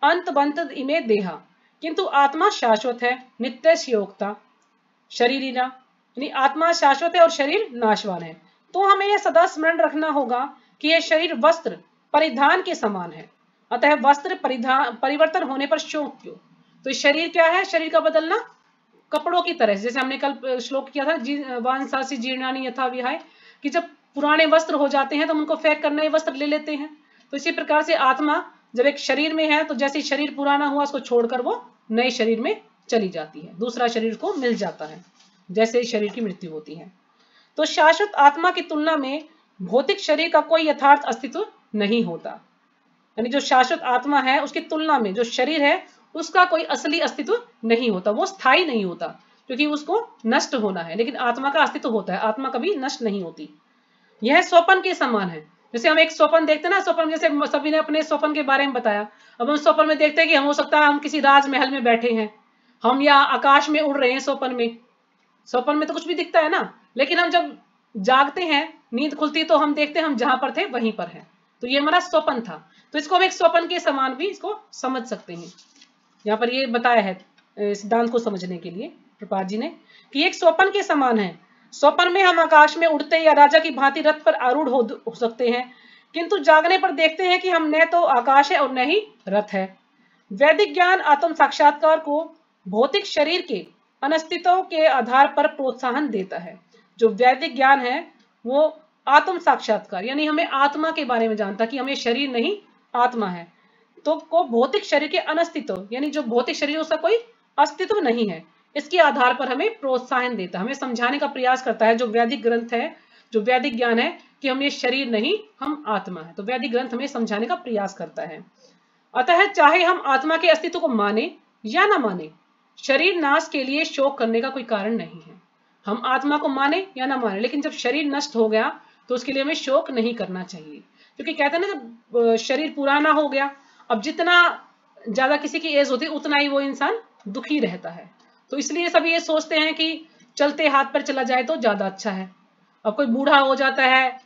अंत बंत इमे देहा, किंतु आत्मा शाश्वत है, नित्य योक्ता शरीरिना, यानी आत्मा शाश्वत है और शरीर नाशवान है। तो हमें यह सदा स्मरण रखना होगा कि यह शरीर वस्त्र परिधान के समान है, अतः वस्त्र परिवर्तन होने पर शोक क्यों। तो शरीर क्या है, शरीर का बदलना कपड़ों की तरह, जैसे हमने कल श्लोक किया था, वांसासी जीर्णानि यथा विहाय, कि जब पुराने वस्त्र हो जाते हैं तो हम उनको फेंक कर नए वस्त्र ले लेते हैं। तो इसी प्रकार से आत्मा जब एक शरीर में है, तो जैसे शरीर पुराना हुआ उसको छोड़कर वो नए शरीर में चली जाती है, दूसरा शरीर को मिल जाता है, जैसे शरीर की मृत्यु होती है। तो शाश्वत आत्मा की तुलना में भौतिक शरीर का कोई यथार्थ अस्तित्व नहीं होता, यानी जो शाश्वत आत्मा है उसकी तुलना में जो शरीर है उसका कोई असली अस्तित्व नहीं होता, वो स्थायी नहीं होता, क्योंकि उसको नष्ट होना है, लेकिन आत्मा का अस्तित्व होता है, आत्मा कभी नष्ट नहीं होती। यह स्वप्न के समान है, जैसे हम एक स्वप्न देखते हैं ना, स्वप्न जैसे सभी ने अपने स्वप्न के बारे में बताया, अब हम स्वप्न में देखते हैं कि हम हो सकता है हम किसी राजमहल में बैठे हैं, हम या आकाश में उड़ रहे हैं स्वप्न में तो कुछ भी दिखता है ना, लेकिन हम जब जागते हैं, नींद खुलती तो हम देखते हैं हम जहां पर थे वहीं पर हैं, तो ये हमारा स्वप्न था। तो इसको हम एक स्वप्न के समान भी इसको समझ सकते हैं, यहाँ पर ये बताया है सिद्धांत को समझने के लिए प्रपात जी ने, कि एक स्वप्न के समान है। स्वप्न में हम आकाश में उड़ते या राजा की भांति रथ पर आरूढ़ हो सकते हैं, किंतु जागने पर देखते हैं कि हम न तो आकाश है और न ही रथ है। वैदिक ज्ञान आत्म साक्षात्कार को भौतिक शरीर के अनस्तित्व के आधार पर प्रोत्साहन देता है। जो वैदिक ज्ञान है वो आत्म साक्षात्कार, यानी हमें आत्मा के बारे में जानता कि हमें शरीर नहीं आत्मा है, तो को भौतिक शरीर के अनस्तित्व, यानी जो भौतिक शरीर उसका कोई अस्तित्व नहीं है, इसके आधार पर हमें प्रोत्साहन देता है, हमें समझाने का प्रयास करता है। जो वैदिक ग्रंथ है, जो वैदिक ज्ञान है, कि हम ये शरीर नहीं, हम आत्मा है। तो वैदिक ग्रंथ हमें समझाने का प्रयास करता है। अतः चाहे हम आत्मा के अस्तित्व को माने या ना माने, शरीर नाश के लिए शोक करने का कोई कारण नहीं है। हम आत्मा को माने या ना माने, लेकिन जब शरीर नष्ट हो गया तो उसके लिए हमें शोक नहीं करना चाहिए, क्योंकि कहते हैं ना जब शरीर पुराना हो गया, अब जितना ज्यादा किसी की एज होती है उतना ही वो इंसान दुखी रहता है। तो इसलिए सभी ये सोचते हैं कि चलते हाथ पर चला जाए तो ज्यादा अच्छा है। अब कोई बूढ़ा हो जाता है,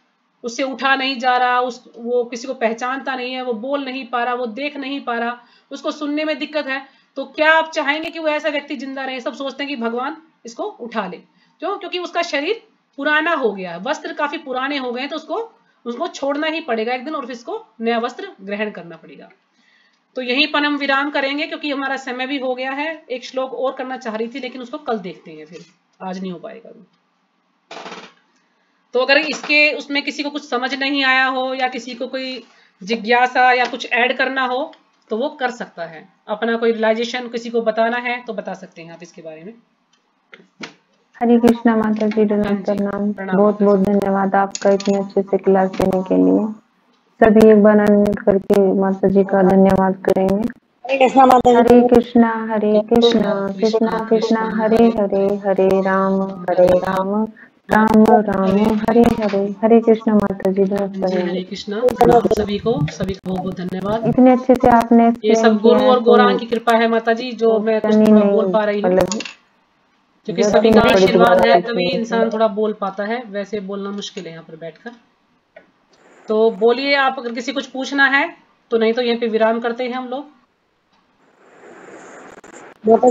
उससे उठा नहीं जा रहा, वो किसी को पहचानता नहीं है, वो बोल नहीं पा रहा, वो देख नहीं पा रहा, उसको सुनने में दिक्कत है, तो क्या आप चाहेंगे कि वो ऐसा व्यक्ति जिंदा रहे? सब सोचते हैं कि भगवान इसको उठा ले। क्यों? क्योंकि उसका शरीर पुराना हो गया है, वस्त्र काफी पुराने हो गए हैं, तो उसको छोड़ना ही पड़ेगा एक दिन और फिर इसको नया वस्त्र ग्रहण करना पड़ेगा। तो यहीं पर हम विराम करेंगे क्योंकि हमारा समय भी हो गया है। एक श्लोक और करना चाह रही थी लेकिन उसको कल देखते हैं, फिर आज नहीं हो पाएगा। तो अगर उसमें किसी को कुछ समझ नहीं आया हो या किसी को कोई जिज्ञासा या कुछ ऐड करना हो तो वो कर सकता है। अपना कोई रियलाइजेशन किसी को बताना है तो बता सकते हैं आप इसके बारे में। हरे कृष्णा माता जी, प्रणाम। बहुत बहुत धन्यवाद आपका इतने अच्छे से क्लास देने के लिए। सभी एक बार अनम्यूट करके माता जी का धन्यवाद करेंगे। हरे कृष्णा माता जी। हरे कृष्णा कृष्णा कृष्णा हरे हरे, हरे राम राम राम हरे हरे। हरे कृष्णा माता जी, हरे कृष्णा। सभी को बहुत धन्यवाद। इतने अच्छे से आपने ये सब गुरु और गौरांग की कृपा है माता जी, जो मैं कुछ थोड़ा बोल पा रही हूँ, क्योंकि सभी का आशीर्वाद है तभी इंसान थोड़ा बोल पाता है, वैसे बोलना मुश्किल है यहाँ पर बैठकर। तो बोलिए आप, अगर किसी कुछ पूछना है तो, नहीं तो यहाँ पे विराम करते हैं हम लोग।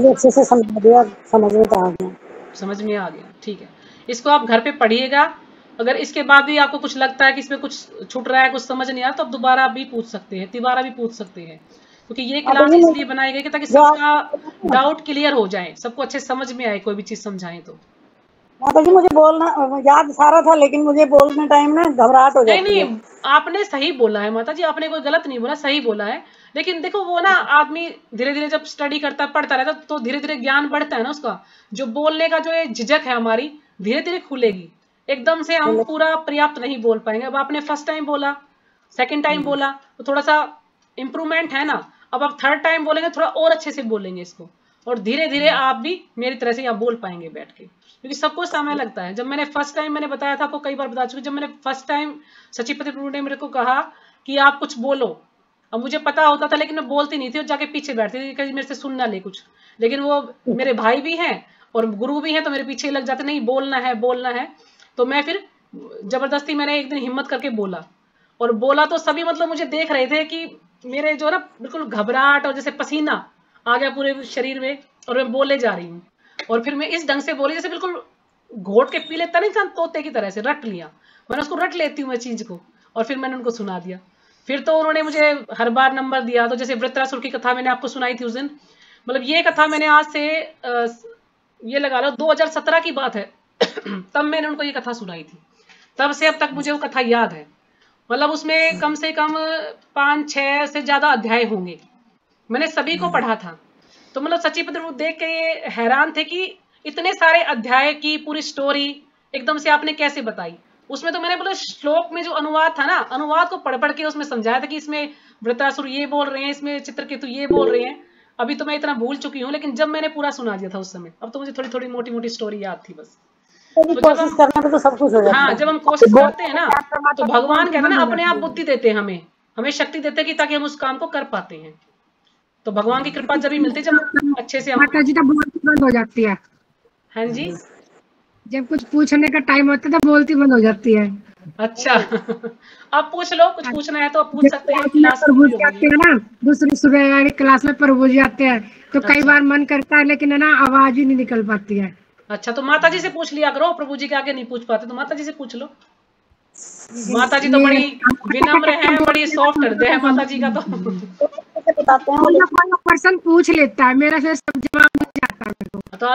अच्छे से समझ दिया, समझ में आ गया, समझ में आ गया, ठीक है। इसको आप घर पे पढ़िएगा। अगर इसके बाद भी आपको कुछ लगता है कि इसमें कुछ छूट रहा है, कुछ समझ नहीं आ रहा, तो आप दोबारा भी पूछ सकते हैं, तिबारा भी पूछ सकते हैं, क्योंकि ये क्लास इसलिए बनाई गई कि ताकि सबका डाउट क्लियर हो जाए, सबको अच्छे समझ में आए, कोई भी चीज समझाएं तो। माता जी मुझे बोलना याद सारा था, लेकिन मुझे बोलने टाइम ना घबराहट हो जाती है। नहीं, आपने सही बोला है माता जी, आपने कोई गलत नहीं बोला, सही बोला है। लेकिन देखो वो ना आदमी धीरे धीरे जब स्टडी करता पढ़ता रहता तो धीरे धीरे ज्ञान बढ़ता है ना उसका। जो बोलने का जो ये झिझक है हमारी धीरे धीरे खुलेगी, एकदम से हम पूरा पर्याप्त नहीं बोल पाएंगे। अब आपने फर्स्ट टाइम बोला, सेकंड टाइम बोला तो थोड़ा सा इम्प्रूवमेंट है ना। अब आप थर्ड टाइम बोलेंगे, थोड़ा और अच्छे से बोलेंगे इसको, और धीरे धीरे आप भी मेरी तरह से यहाँ बोल पाएंगे बैठ के, क्योंकि सबको समय लगता है। जब मैंने फर्स्ट टाइम, मैंने बताया था आपको, कई बार बता चुकी, जब मैंने फर्स्ट टाइम सचिपति प्रभु ने मेरे को कहा कि आप कुछ बोलो, अब मुझे पता होता था लेकिन मैं बोलती नहीं थी और जाके पीछे बैठती थी कहीं मेरे से सुन ना ले कुछ। लेकिन वो मेरे भाई भी हैं और गुरु भी हैं तो मेरे पीछे लग जाते, नहीं बोलना है बोलना है। तो मैं फिर जबरदस्ती मैंने एक दिन हिम्मत करके बोला, और बोला तो सभी मतलब मुझे देख रहे थे कि मेरे जो ना बिल्कुल घबराहट और जैसे पसीना आ गया पूरे शरीर में, और मैं बोले जा रही हूँ। और फिर मैं इस ढंग से बोली जैसे बिल्कुल घोट के पी लेता नहीं इंसान, तोते की तरह से रट लिया। मैंने उसको रट लेती हूँ मैं चीज को, और फिर मैंने उनको सुना दिया। फिर तो उन्होंने मुझे हर बार नंबर दिया। तो जैसे वृत्रासुर की कथा मैंने आपको सुनाई थी उस दिन, मतलब ये कथा मैंने आज से ये लगा लो 2017 की बात है तब मैंने उनको ये कथा सुनाई थी। तब से अब तक मुझे वो कथा याद है। मतलब उसमें कम से कम 5-6 से ज्यादा अध्याय होंगे, मैंने सभी को पढ़ा था। तो मतलब सचिपति प्रभु देख के ये हैरान थे कि इतने सारे अध्याय की पूरी स्टोरी एकदम से आपने कैसे बताई। उसमें तो मैंने बोला श्लोक में जो अनुवाद था ना, अनुवाद को पढ़ पढ़ के उसमें समझाया था कि इसमें वृत्रासुर ये बोल रहे हैं, इसमें चित्रकेतु ये बोल रहे हैं। अभी तो मैं इतना भूल चुकी हूँ, लेकिन जब मैंने पूरा सुना दिया था उस समय, अब तो मुझे थोड़ी थोड़ी मोटी मोटी स्टोरी याद थी बस। तो कोशिश करने पे तो सब कुछ हो जाता है। हाँ, जब हम कोशिश करते हैं ना तो भगवान कहते हैं ना अपने आप बुद्धि देते हैं, हमें शक्ति देते हैं कि ताकि हम उस काम को कर पाते हैं। तो भगवान की कृपा जब भी मिलती है, जब अच्छे से माता जी तो बोलती बंद हो जाती है। हाँ जी, जब कुछ पूछने का टाइम होता है तो बोलती बंद हो जाती है। अच्छा आप पूछ लो, कुछ पूछना है तो आप पूछ सकते हैं। प्रभु जी आते हैं ना, दूसरी सुबह क्लास में प्रभु जी आते हैं तो कई बार मन करता है लेकिन है ना आवाज ही नहीं निकल पाती है। अच्छा, तो माता जी से पूछ लिया करो, प्रभु जी के आगे नहीं पूछ पाते तो माता जी से पूछ लो। माता जी तो बड़ी विनम्र है, बड़ी सॉफ्ट हृदय है माता जी का। तो बताते हैं पर्सन पूछ लेता है, मेरा फिर सब जवाब नहीं आता है। तो आप